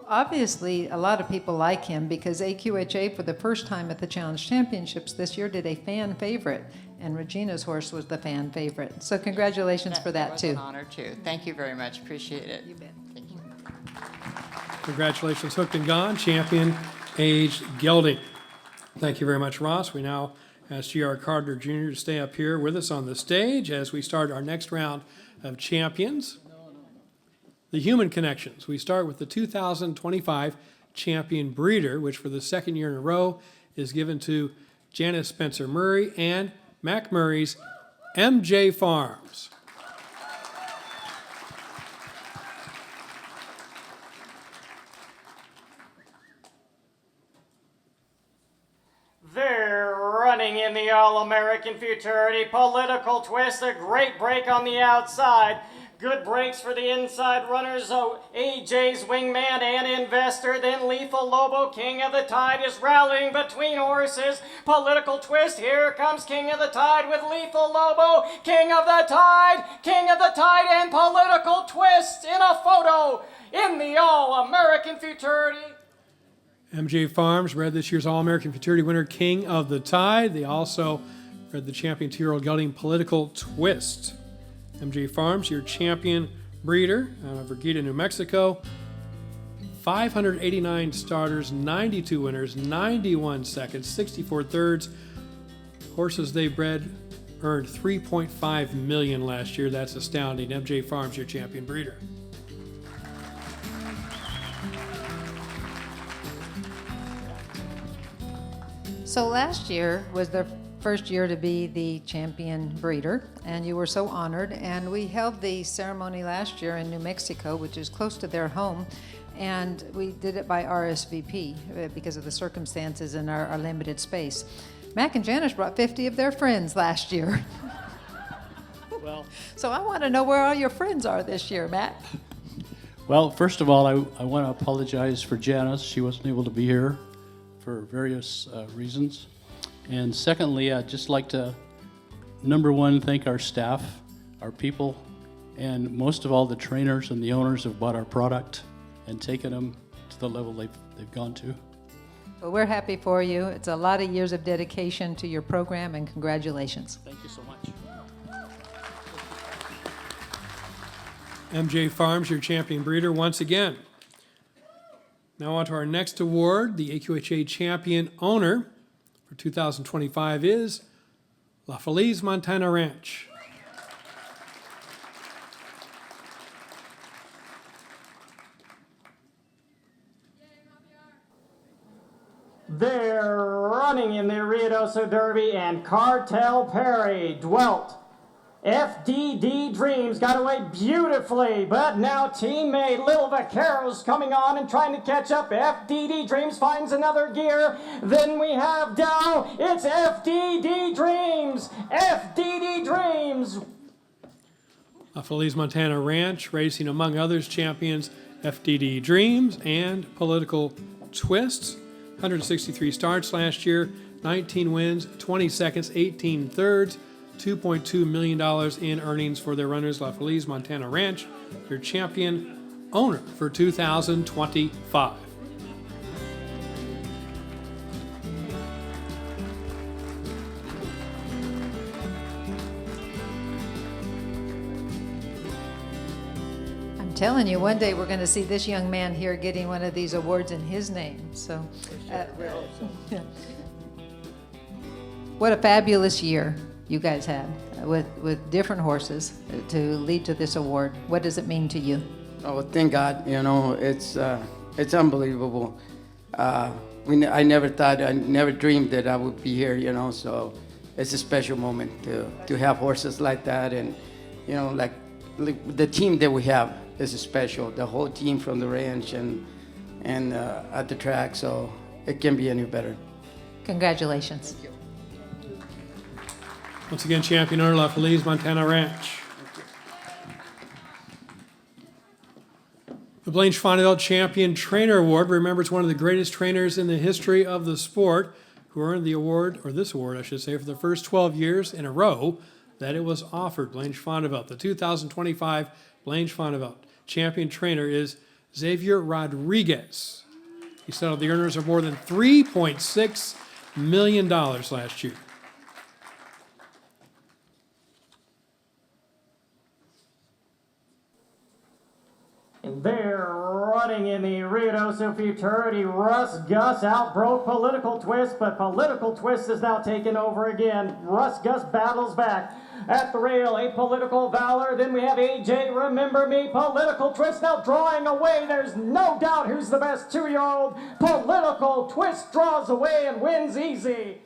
Obviously, a lot of people like him because AQHA, for the first time at the Challenge Championships this year, did a fan favorite, and Regina's horse was the fan favorite. So congratulations for that, too. It was an honor, too. Thank you very much. Appreciate it. You bet. Thank you. Congratulations, Hooked and Gone, champion aged gelding. Thank you very much, Ross. We now ask G.R. Carter Jr. to stay up here with us on the stage as we start our next round of champions. The human connections. We start with the 2025 champion breeder, which for the second year in a row is given to Janice Spencer Murray and Mac Murray's MJ Farms. They're running in the All-American Futurity. Political twist, a great break on the outside. Good breaks for the inside runners. So AJ's Wingman and Investor. Then Lethal Lobo, King of the Tide, is rallying between horses. Political twist. Here comes King of the Tide with Lethal Lobo. King of the Tide, and Political Twist in a photo in the All-American Futurity. MJ Farms read this year's All-American Futurity winner, King of the Tide. They also read the champion 2-year-old gelding, Political Twist. MJ Farms, your champion breeder out of Vergita, New Mexico. 589 starters, 92 winners, 91 seconds, 64 thirds. Horses they bred earned $3.5 million last year. That's astounding. MJ Farms, your champion breeder. So last year was their first year to be the champion breeder, and you were so honored. And we held the ceremony last year in New Mexico, which is close to their home, and we did it by RSVP because of the circumstances and our limited space. Mac and Janice brought 50 of their friends last year. Well, so I want to know where all your friends are this year, Matt. well, first of all, I want to apologize for Janice. She wasn't able to be here for various reasons. And secondly, I'd just like to, number one, thank our staff, our people, and most of all, the trainers and the owners have bought our product and taken them to the level they've gone to. Well, we're happy for you. It's a lot of years of dedication to your program, and congratulations. Thank you so much. MJ Farms, your champion breeder once again. Now on to our next award. The AQHA champion owner for 2025 is La Feliz Montana Ranch. They're running in the Ruidoso Derby, and Cartel Perry dwelt. FDD Dreams got away beautifully, but now teammate Little Vaquero's coming on and trying to catch up. FDD Dreams finds another gear. Then we have down, it's FDD Dreams. FDD Dreams. La Feliz Montana Ranch, racing among others champions FDD Dreams and Political Twists. 163 starts last year, 19 wins, 20 seconds, 18 thirds, $2.2 million in earnings for their runners. La Feliz Montana Ranch, your champion owner for 2025. I'm telling you, one day we're going to see this young man here getting one of these awards in his name. So, yeah. What a fabulous year you guys had with different horses to lead to this award. What does it mean to you? Oh, thank God. You know, it's unbelievable. I never dreamed that I would be here. You know, so it's a special moment to have horses like that, and you know, like the team that we have is special. The whole team from the ranch and at the track. So it can't be any better. Congratulations. Thank you. Once again, champion owner, La Feliz Montana Ranch. The Blanche Fonneville Champion Trainer Award. Remember, it's one of the greatest trainers in the history of the sport who earned the award, or this award, I should say, for the first 12 years in a row that it was offered. Blanche Fonneville. The 2025 Blanche Fonneville Champion Trainer is Xavier Rodriguez. He settled the earners of more than $3.6 million last year. And they're running in the Ruidoso Futurity. Russ Gus outbroke Political Twist, but Political Twist is now taken over again. Russ Gus battles back. At the rail, a Political Valor. Then we have AJ Remember Me. Political Twist now drawing away. There's no doubt who's the best 2-year-old. Political Twist draws away and wins easy.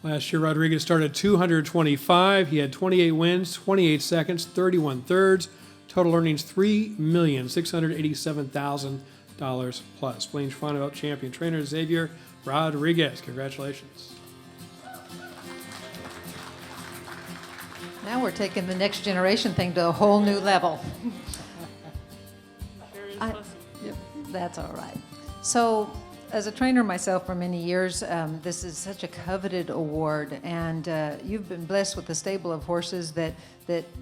Last year, Rodriguez started 225. He had 28 wins, 28 seconds, 31 thirds. Total earnings $3,687,000 plus. Blanche Fonneville champion trainer Xavier Rodriguez. Congratulations. Now we're taking the next generation thing to a whole new level. Yep, that's all right. So, as a trainer myself for many years, this is such a coveted award, and you've been blessed with a stable of horses that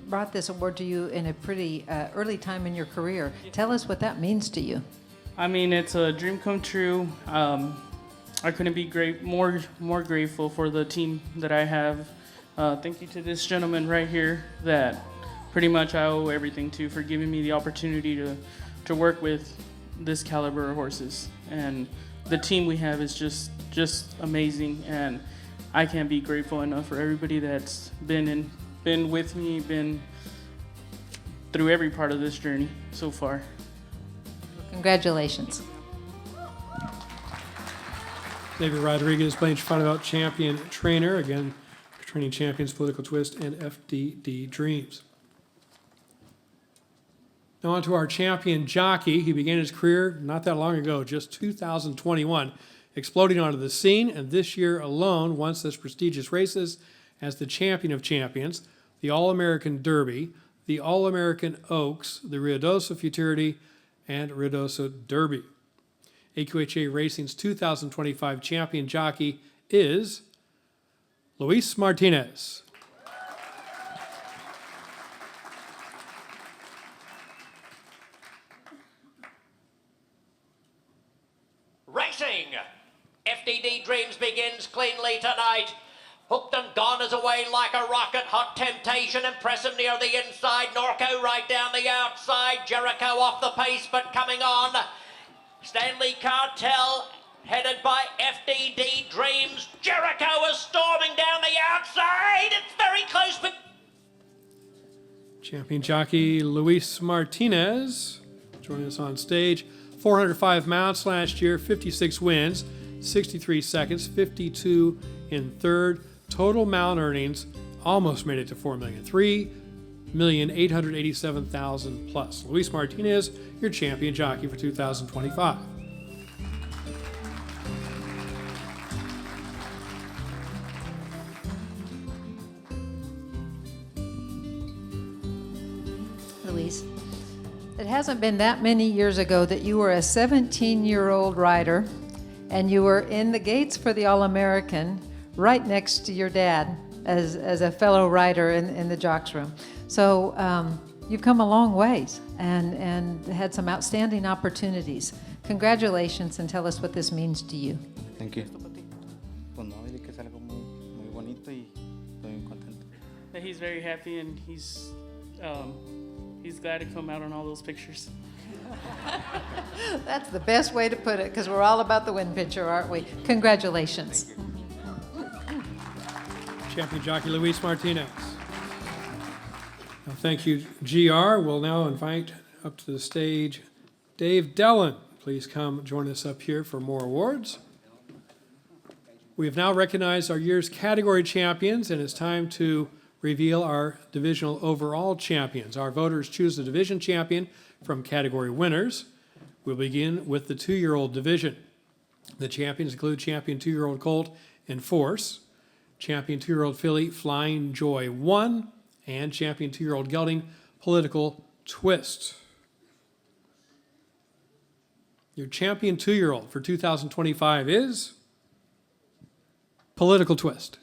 brought this award to you in a pretty early time in your career. Tell us what that means to you. I mean, it's a dream come true. I couldn't be more grateful for the team that I have. Thank you to this gentleman right here that pretty much I owe everything to for giving me the opportunity to work with this caliber of horses. And the team we have is just amazing, and I can't be grateful enough for everybody that's been with me, been through every part of this journey so far. David Rodriguez, Blanche Funabelt champion trainer. Again, training champions, Political Twist, and FDD Dreams. Now on to our champion jockey. He began his career not that long ago, just 2021, exploding onto the scene, and this year alone won such prestigious races as the Champion of Champions, the All-American Derby, the All-American Oaks, the Ruidoso Futurity, and Ruidoso Derby. AQHA Racing's 2025 champion jockey is Luis Martinez. Racing! FDD Dreams begins cleanly tonight. Hooked and gone is away like a rocket. Hot Temptation, impressive near the inside. Norco right down the outside. Jericho off the pace, but coming on. Stanley Cartel, headed by FDD Dreams. Jericho is storming down the outside. It's very close, but... Champion jockey Luis Martinez joining us on stage. 405 mounts last year, 56 wins, 63 seconds, 52 in third. Total mount earnings almost made it to $4 million, $3,887,000 plus. Luis Martinez, your champion jockey for 2025. Luis, it hasn't been that many years ago that you were a 17-year-old rider and you were in the gates for the All-American right next to your dad as a fellow rider in the jocks room. So you've come a long ways and had some outstanding opportunities. Congratulations, and tell us what this means to you. Thank you. He's very happy, and he's glad to come out on all those pictures. That's the best way to put it, because we're all about the win picture, aren't we? Congratulations. Champion jockey Luis Martinez. Well, thank you, GR. We'll now invite up to the stage Dave Dellen. Please come join us up here for more awards. We have now recognized our year's category champions, and it's time to reveal our divisional overall champions. Our voters choose the division champion from category winners. We'll begin with the 2-year-old division. The champions include champion 2-year-old colt Enforce, champion 2-year-old filly Flying Joy 1, and champion 2-year-old gelding Political Twist. Your champion 2-year-old for 2025 is Political Twist.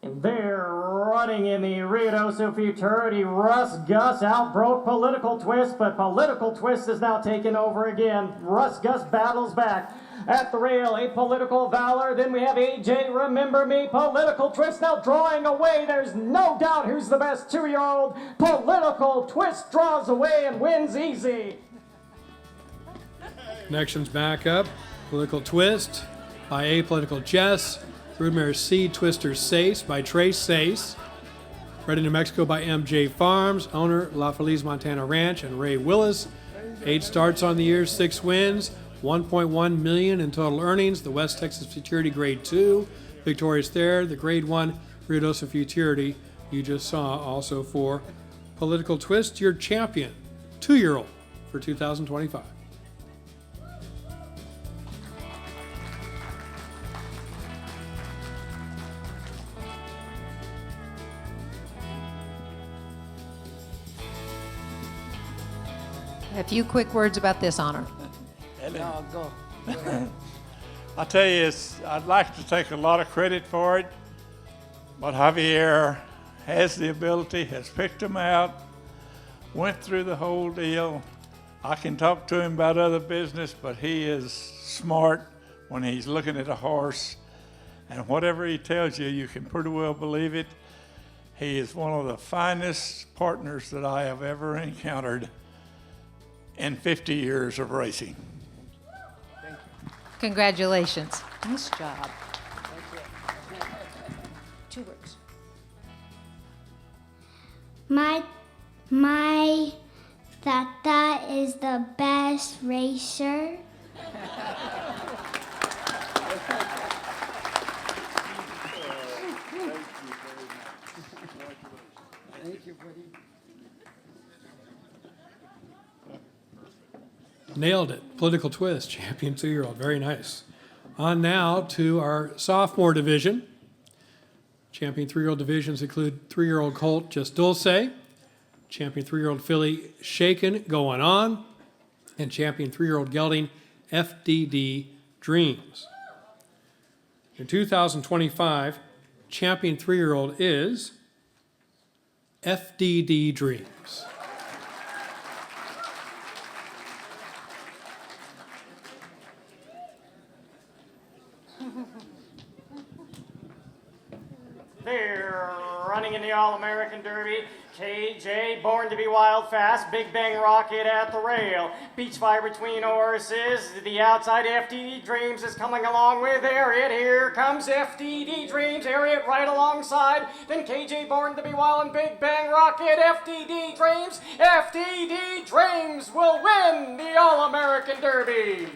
They're running in the Ruidoso Futurity. Russ Gus outbroke Political Twist, but Political Twist is now taken over again. Russ Gus battles back. At the rail, a Political Valor. Then we have AJ Remember Me. Political Twist now drawing away. There's no doubt who's the best 2-year-old. Political Twist draws away and wins easy. Connections back up. Political Twist by A Political Jess. Broodmare C Twister Sace by Trace Sace. Bred in New Mexico by MJ Farms. Owner La Feliz Montana Ranch and Ray Willis. 8 starts on the year, 6 wins, $1.1 million in total earnings. The West Texas Futurity Grade 2. Victorious there. The Grade 1 Ruidoso Futurity you just saw also for Political Twist, your champion, 2-year-old for 2025. A few quick words about this honor. No, go. I tell you, I'd like to take a lot of credit for it, but Javier has the ability, has picked him out, went through the whole deal. I can talk to him about other business, but he is smart when he's looking at a horse, and whatever he tells you, you can pretty well believe it. He is one of the finest partners that I have ever encountered in 50 years of racing. Congratulations. Nice job. 2 words. My tata is the best racer. Thank you, buddy. Nailed it. Political twist, champion 2-year-old. Very nice. On now to our sophomore division. Champion 3-year-old divisions include 3-year-old colt Just Dulce, champion 3-year-old filly Shaken Going On, and champion 3-year-old gelding FDD Dreams. In 2025, champion 3-year-old is FDD Dreams. They're running in the All-American Derby. KJ, Born to be Wild Fast, Big Bang Rocket at the rail. Beach fire between horses. The outside FDD Dreams is coming along with Harriet. Here comes FDD Dreams. Harriet right alongside. Then KJ, Born to be Wild, and Big Bang Rocket. FDD Dreams. FDD Dreams will win the All-American Derby.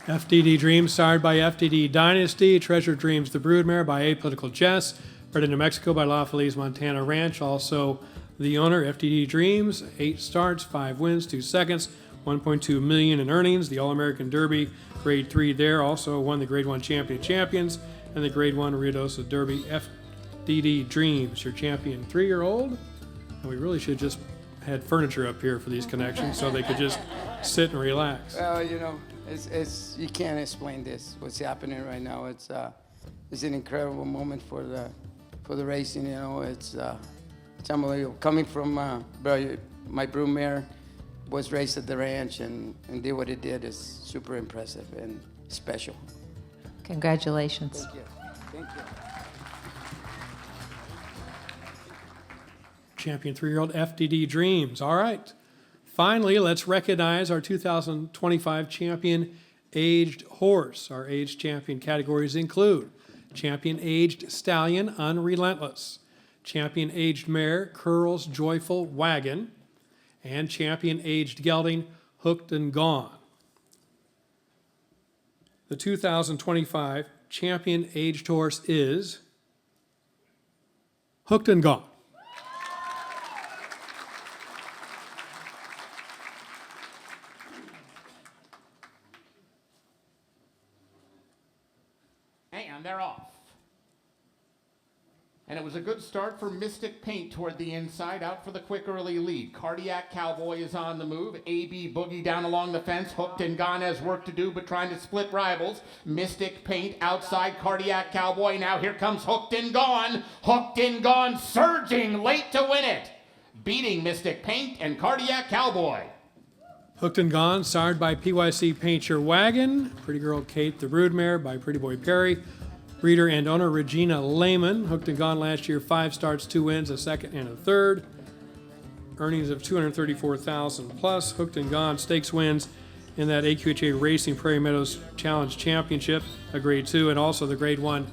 FDD Dreams, sired by FDD Dynasty. Treasure Dreams, the Broodmare by Apolitical Jess. Bred in New Mexico by La Feliz Montana Ranch. Also the owner, FDD Dreams. 8 starts, 5 wins, 2 seconds, $1.2 million in earnings. The All-American Derby, Grade 3 there. Also won the Grade 1 Champion Champions and the Grade 1 Ruidoso Derby. FDD Dreams, your champion 3-year-old. And we really should just had furniture up here for these connections so they could just sit and relax. Well, you know, it's you can't explain this. What's happening right now? It's an incredible moment for the racing. You know, it's unbelievable. Coming from my broodmare was raised at the ranch and did what it did is super impressive and special. Congratulations. Thank you. Thank you. Champion 3-year-old FDD Dreams. All right. Finally, let's recognize our 2025 champion aged horse. Our aged champion categories include champion aged stallion, Unrelentless, champion aged mare, Curls Joyful Wagon, and champion aged gelding, Hooked and Gone. The 2025 champion aged horse is Hooked and Gone. And they're off. And it was a good start for Mystic Paint toward the inside, out for the quick early lead. Cardiac Cowboy is on the move. AB Boogie down along the fence. Hooked and Gone has work to do, but trying to split rivals. Mystic Paint outside Cardiac Cowboy. Now here comes Hooked and Gone. Hooked and Gone surging late to win it. Beating Mystic Paint and Cardiac Cowboy. Hooked and Gone, sired by PYC Paint Your Wagon. Pretty Girl Kate the Broodmare by Pretty Boy Perry. Breeder and owner Regina Lehman. Hooked and Gone last year, 5 starts, 2 wins, a second and a third. Earnings of $234,000 plus. Hooked and Gone stakes wins in that AQHA Racing Prairie Meadows Challenge Championship, a Grade 2, and also the Grade 1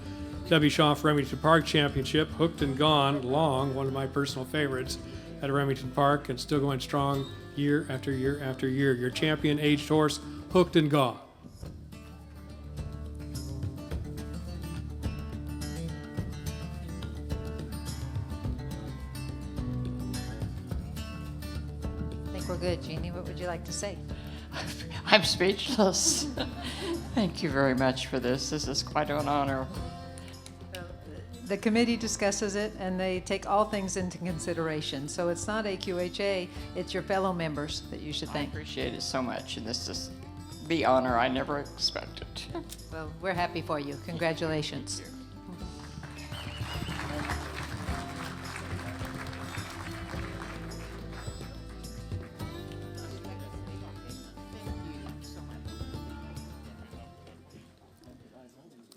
W. Schaff Remington Park Championship. Hooked and Gone, long, one of my personal favorites at Remington Park, and still going strong year after year after year. Your champion aged horse, Hooked and Gone. I think we're good. Jeannie, what would you like to say? I'm speechless. Thank you very much for this. This is quite an honor. The committee discusses it, and they take all things into consideration. So it's not AQHA, it's your fellow members that you should thank. I appreciate it so much, and this is the honor I never expected. Well, we're happy for you. Congratulations.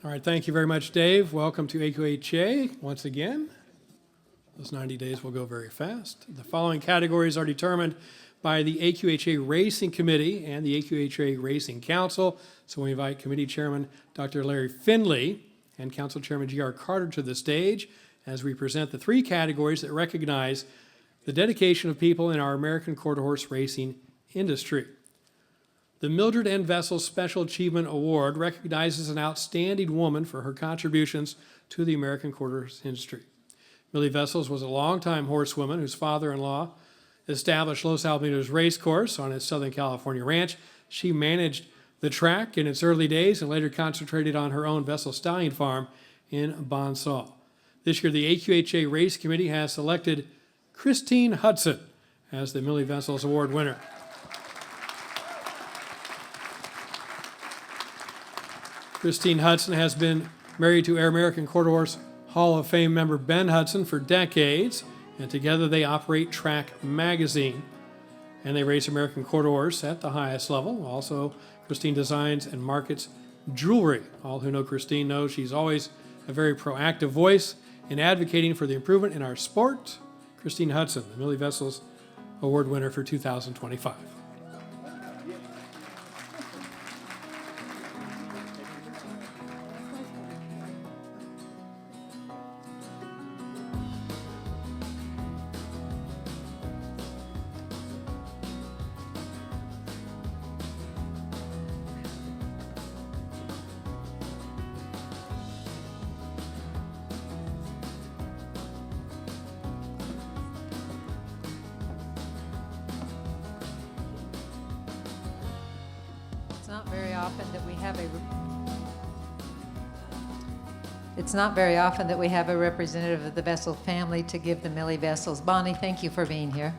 All right, thank you very much, Dave. Welcome to AQHA once again. Those 90 days will go very fast. The following categories are determined by the AQHA Racing Committee and the AQHA Racing Council. So we invite Committee Chairman Dr. Larry Findley and Council Chairman G.R. Carter to the stage as we present the 3 categories that recognize the dedication of people in our American quarter horse racing industry. The Mildred N. Vessel Special Achievement Award recognizes an outstanding woman for her contributions to the American quarter horse industry. Millie Vessels was a longtime horsewoman whose father-in-law established Los Alamitos Race Course on his Southern California ranch. She managed the track in its early days and later concentrated on her own Vessel Stallion farm in Bonsall. This year, the AQHA Race Committee has selected Christine Hudson as the Millie Vessels Award winner. Christine Hudson has been married to American Quarter Horse Hall of Fame member Ben Hudson for decades, and together they operate Track Magazine, and they race American Quarter Horse at the highest level. Also, Christine designs and markets jewelry. All who know Christine know she's always a very proactive voice in advocating for the improvement in our sport. Christine Hudson, the Millie Vessels Award winner for 2025. It's not very often that we have a representative of the Vessel family to give the Millie Vessels. Bonnie, thank you for being here.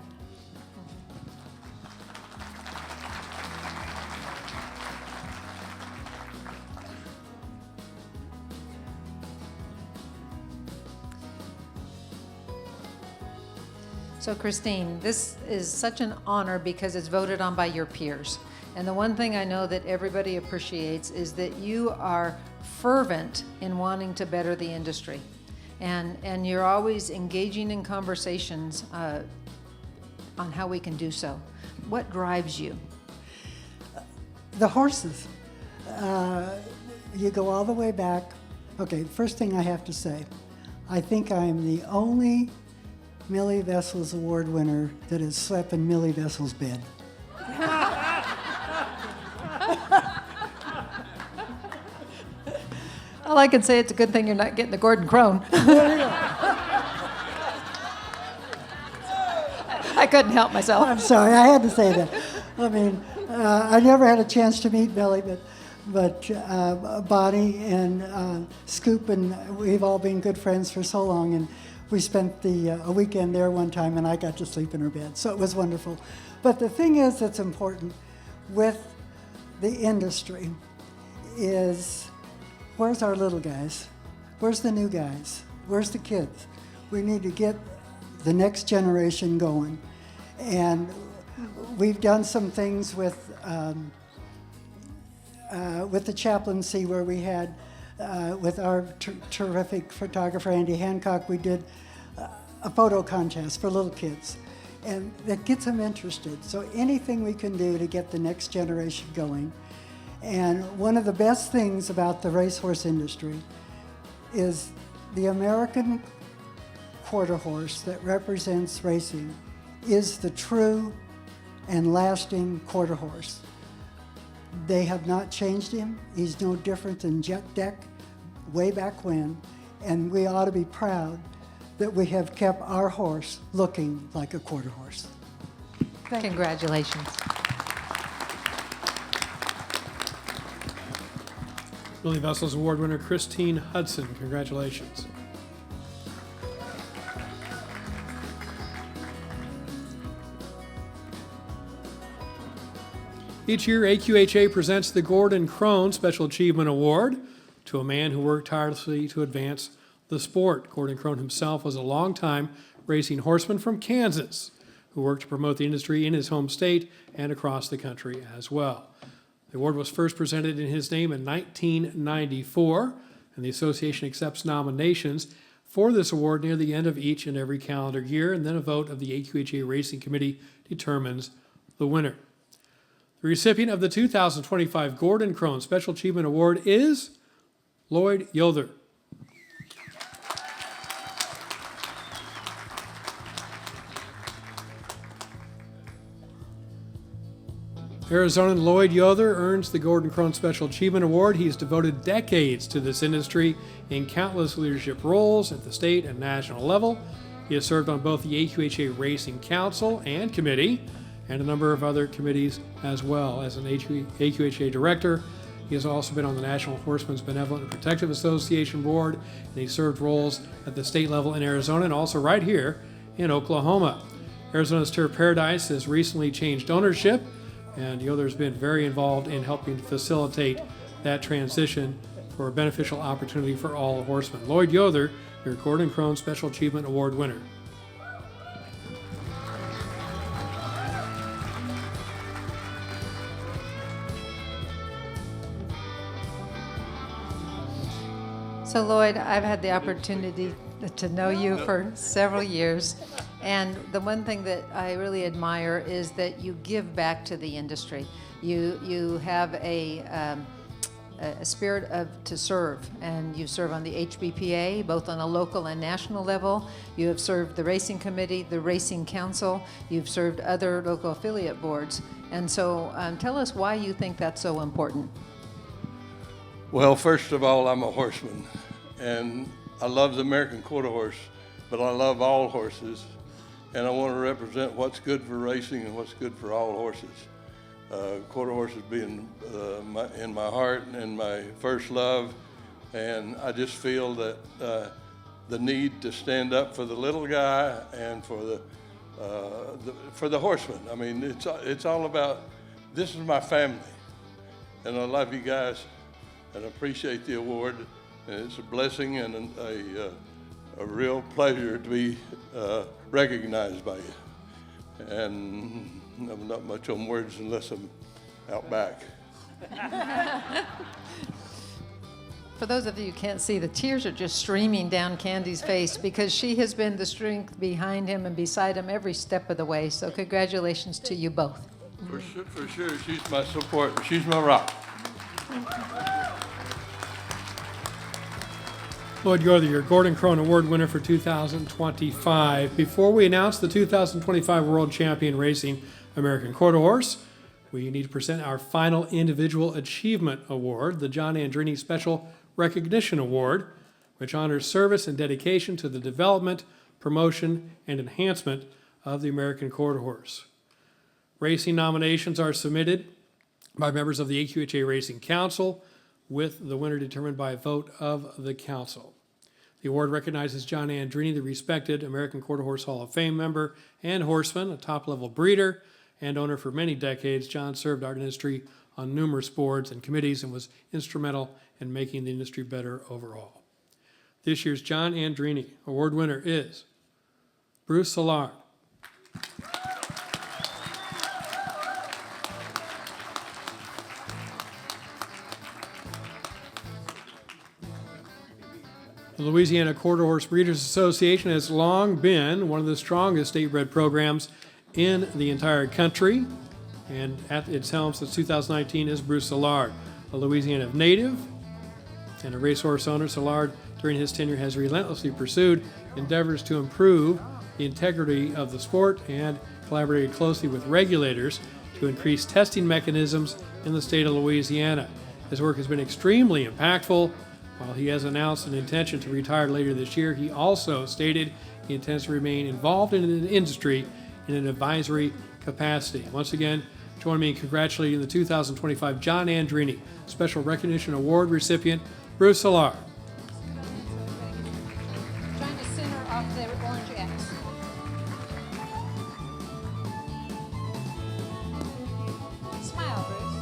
So Christine, this is such an honor because it's voted on by your peers. And the one thing I know that everybody appreciates is that you are fervent in wanting to better the industry. And you're always engaging in conversations on how we can do so. What drives you? The horses. You go all the way back. Okay, first thing I have to say, I think I am the only Millie Vessels Award winner that has slept in Millie Vessels' bed. All I can say, it's a good thing you're not getting the Gordon Crone. I couldn't help myself. I'm sorry, I had to say that. I mean, I never had a chance to meet Millie, but Bonnie and Scoop, and we've all been good friends for so long, and we spent a weekend there one time, and I got to sleep in her bed, so it was wonderful. But the thing is that's important with the industry is, where's our little guys? Where's the new guys? Where's the kids? We need to get the next generation going. And we've done some things with the chaplaincy where we had, with our terrific photographer, Andy Hancock, we did a photo contest for little kids. And that gets them interested. So anything we can do to get the next generation going. And one of the best things about the racehorse industry is the American quarter horse that represents racing is the true and lasting quarter horse. They have not changed him. He's no different than Jet Deck way back when, and we ought to be proud that we have kept our horse looking like a quarter horse. Congratulations. Millie Vessels Award winner Christine Hudson, congratulations. Each year, AQHA presents the Gordon Crone Special Achievement Award to a man who worked tirelessly to advance the sport. Gordon Crone himself was a longtime racing horseman from Kansas who worked to promote the industry in his home state and across the country as well. The award was first presented in his name in 1994, and the association accepts nominations for this award near the end of each and every calendar year, and then a vote of the AQHA Racing Committee determines the winner. The recipient of the 2025 Gordon Crone Special Achievement Award is Lloyd Yoder. Arizonan Lloyd Yother earns the Gordon Crone Special Achievement Award. He has devoted decades to this industry in countless leadership roles at the state and national level. He has served on both the AQHA Racing Council and Committee and a number of other committees as well. As an AQHA director, he has also been on the National Horsemen's Benevolent and Protective Association Board, and he served roles at the state level in Arizona and also right here in Oklahoma. Arizona's Turf Paradise has recently changed ownership, and Yother's been very involved in helping facilitate that transition for a beneficial opportunity for all horsemen. Lloyd Yother, your Gordon Crone Special Achievement Award winner. So Lloyd, I've had the opportunity to know you for several years, and the one thing that I really admire is that you give back to the industry. You have a spirit to serve, and you serve on the HBPA, both on a local and national level. You have served the Racing Committee, the Racing Council. You've served other local affiliate boards, and so tell us why you think that's so important. Well, first of all, I'm a horseman, and I love the American Quarter Horse, but I love all horses, and I want to represent what's good for racing and what's good for all horses. Quarter horses being in my heart and my first love, and I just feel that the need to stand up for the little guy and for the horseman. I mean, it's all about, this is my family, and I love you guys. And I appreciate the award, and it's a blessing and a real pleasure to be recognized by you. And I'm not much on words unless I'm out back. For those of you who can't see, the tears are just streaming down Candy's face because she has been the strength behind him and beside him every step of the way. So congratulations to you both. For sure, she's my support. She's my rock. Lloyd Yother, your Gordon Crone Award winner for 2025. Before we announce the 2025 World Champion Racing American Quarter Horse, we need to present our final Individual Achievement Award, the John Andrini Special Recognition Award, which honors service and dedication to the development, promotion, and enhancement of the American Quarter Horse. Racing nominations are submitted by members of the AQHA Racing Council, with the winner determined by a vote of the council. The award recognizes John Andrini, the respected American Quarter Horse Hall of Fame member and horseman, a top-level breeder and owner for many decades. John served our industry on numerous boards and committees and was instrumental in making the industry better overall. This year's John Andrini Award winner is Bruce Solar. The Louisiana Quarter Horse Breeders Association has long been one of the strongest state-bred programs in the entire country, and at its helm since 2019 is Bruce Solar, a Louisiana native and a racehorse owner. Solar, during his tenure, has relentlessly pursued endeavors to improve the integrity of the sport and collaborated closely with regulators to increase testing mechanisms in the state of Louisiana. His work has been extremely impactful. While he has announced an intention to retire later this year, he also stated he intends to remain involved in the industry in an advisory capacity. Once again, join me in congratulating the 2025 John Andrini Special Recognition Award recipient, Bruce Solar. Trying to center off the orange X. Smile, Bruce.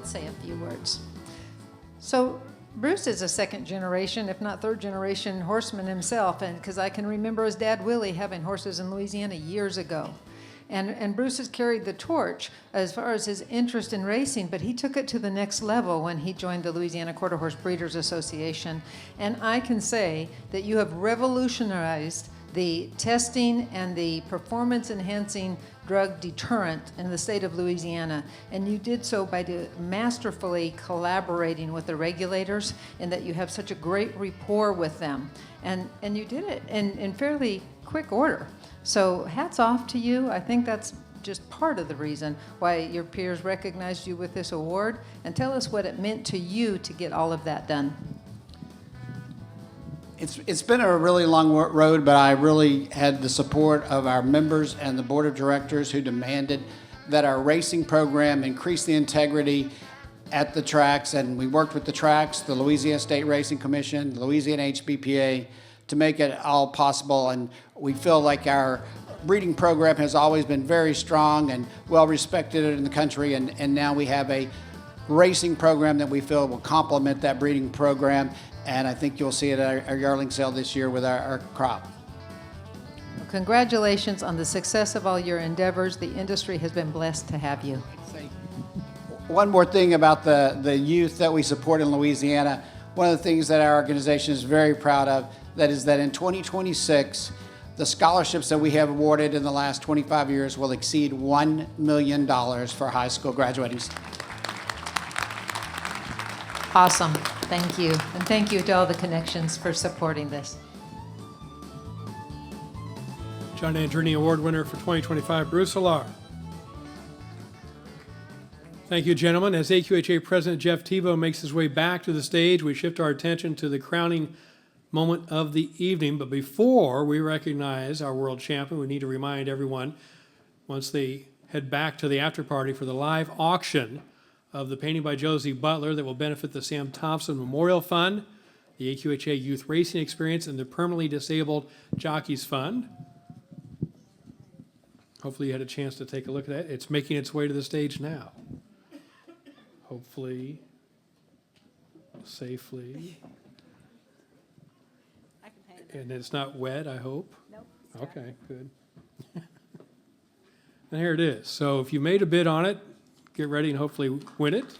Say a few words. So Bruce is a second generation, if not third generation horseman himself, and because I can remember his dad Willie having horses in Louisiana years ago. And Bruce has carried the torch as far as his interest in racing, but he took it to the next level when he joined the Louisiana Quarter Horse Breeders Association. And I can say that you have revolutionized the testing and the performance-enhancing drug deterrent in the state of Louisiana. And you did so by masterfully collaborating with the regulators, and that you have such a great rapport with them. And you did it in fairly quick order. So hats off to you. I think that's just part of the reason why your peers recognized you with this award. And tell us what it meant to you to get all of that done. It's been a really long road, but I really had the support of our members and the board of directors who demanded that our racing program increase the integrity at the tracks. And we worked with the tracks, the Louisiana State Racing Commission, the Louisiana HBPA, to make it all possible. And we feel like our breeding program has always been very strong and well respected in the country. And now we have a racing program that we feel will complement that breeding program. And I think you'll see it at our yearling sale this year with our crop. Congratulations on the success of all your endeavors. The industry has been blessed to have you. One more thing about the youth that we support in Louisiana. One of the things that our organization is very proud of, that is that in 2026, the scholarships that we have awarded in the last 25 years will exceed $1 million for high school graduating. Awesome. Thank you. And thank you to all the connections for supporting this. John Andrini Award winner for 2025, Bruce Alar. Thank you, gentlemen. As AQHA President Jeff Tebow makes his way back to the stage, we shift our attention to the crowning moment of the evening. But before we recognize our world champion, we need to remind everyone, once they head back to the after party for the live auction of the painting by Josie Butler that will benefit the Sam Thompson Memorial Fund, the AQHA Youth Racing Experience, and the Permanently Disabled Jockeys Fund. Hopefully you had a chance to take a look at that. It's making its way to the stage now. Hopefully, safely. And it's not wet, I hope? Nope. Okay, good. And here it is. So if you made a bid on it, get ready and hopefully win it.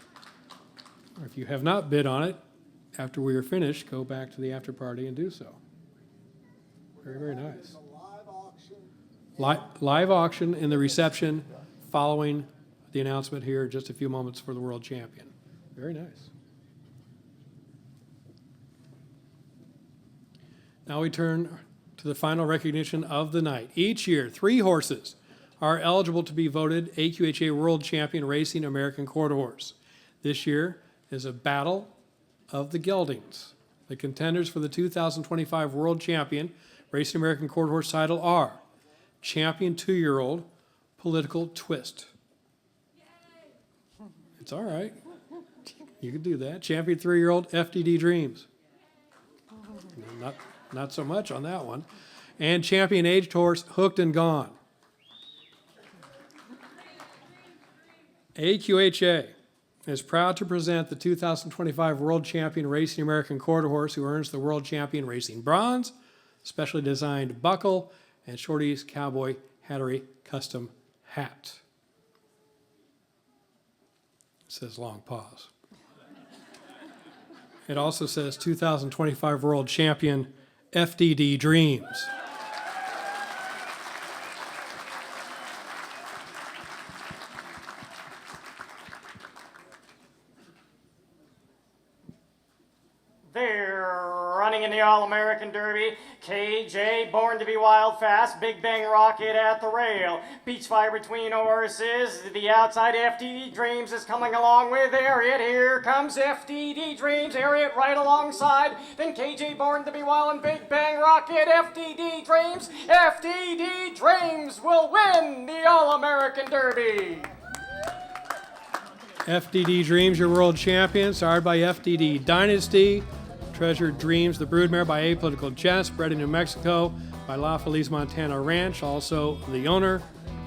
Or if you have not bid on it, after we are finished, go back to the after party and do so. Very, very nice. Live auction in the reception following the announcement here just a few moments for the world champion. Very nice. Now we turn to the final recognition of the night. Each year, 3 horses are eligible to be voted AQHA World Champion Racing American Quarter Horse. This year is a battle of the geldings. The contenders for the 2025 World Champion Racing American Quarter Horse title are Champion 2-year-old Political Twist. It's all right. You can do that. Champion 3-year-old FDD Dreams. Not so much on that one. And champion aged horse Hooked and Gone. AQHA is proud to present the 2025 World Champion Racing American Quarter Horse, who earns the World Champion Racing Bronze, specially designed buckle, and Shorty's Cowboy Hattery custom hat. It says long pause. It also says 2025 World Champion FDD Dreams. They're running in the All-American Derby. KJ, Born to be Wild Fast. Big Bang Rocket at the rail. Beach fight between horses. The outside FDD Dreams is coming along with Harriet. Here comes FDD Dreams. Harriet right alongside. Then KJ, Born to be Wild, and Big Bang Rocket. FDD Dreams. FDD Dreams will win the All-American Derby. FDD Dreams, your world champion, starred by FDD Dynasty. Treasured Dreams, the broodmare by Apolitical Jess, bred in New Mexico by La Feliz Montana Ranch, also the owner,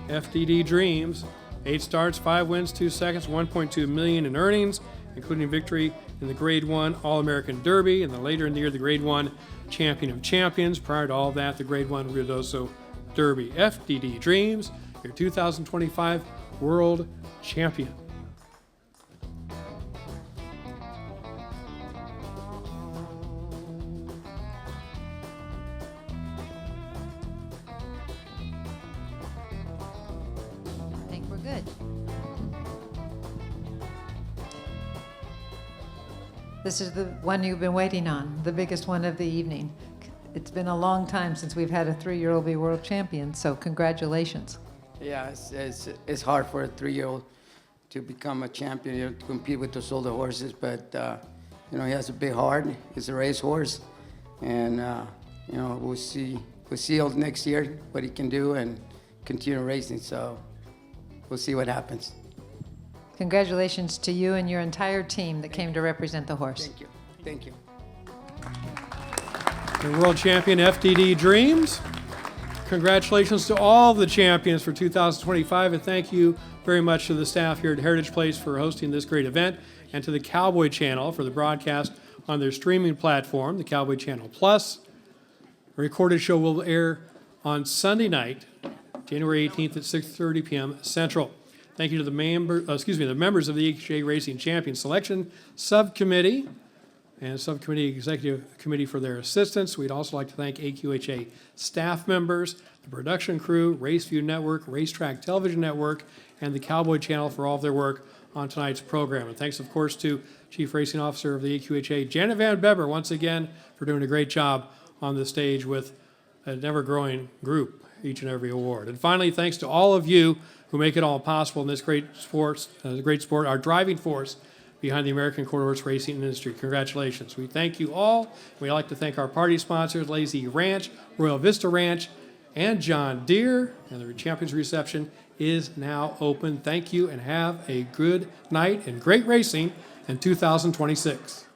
FDD Dreams. 8 starts, 5 wins, 2 seconds, $1.2 million in earnings, including victory in the Grade 1 All-American Derby, and then later in the year, the Grade 1 Champion of Champions. Prior to all that, the Grade 1 Ruidoso Derby. FDD Dreams, your 2025 World Champion. Good. This is the one you've been waiting on, the biggest one of the evening. It's been a long time since we've had a 3-year-old be world champion, so congratulations. Yeah, it's hard for a 3-year-old to become a champion, you know, to compete with those older horses, but you know, he has a big heart. He's a racehorse, and you know, we'll see next year what he can do and continue racing. So we'll see what happens. Congratulations to you and your entire team that came to represent the horse. Thank you. Thank you. The world champion FDD Dreams. Congratulations to all the champions for 2025, and thank you very much to the staff here at Heritage Place for hosting this great event, and to the Cowboy Channel for the broadcast on their streaming platform, the Cowboy Channel Plus. A recorded show will air on Sunday night, January 18th at 6:30 p.m. Central. Thank you to the members of the AQHA Racing Champion Selection Subcommittee and Subcommittee Executive Committee for their assistance. We'd also like to thank AQHA staff members, the production crew, Raceview Network, Racetrack Television Network, and the Cowboy Channel for all of their work on tonight's program. And thanks, of course, to Chief Racing Officer of the AQHA, Janet Van Beber, once again, for doing a great job on the stage with an ever-growing group, each and every award. And finally, thanks to all of you who make it all possible in this great sport, our driving force behind the American quarter horse racing industry. Congratulations. We thank you all. We'd like to thank our party sponsors, Lazy Ranch, Royal Vista Ranch, and John Deere. And the Champions Reception is now open. Thank you, and have a good night and great racing in 2026.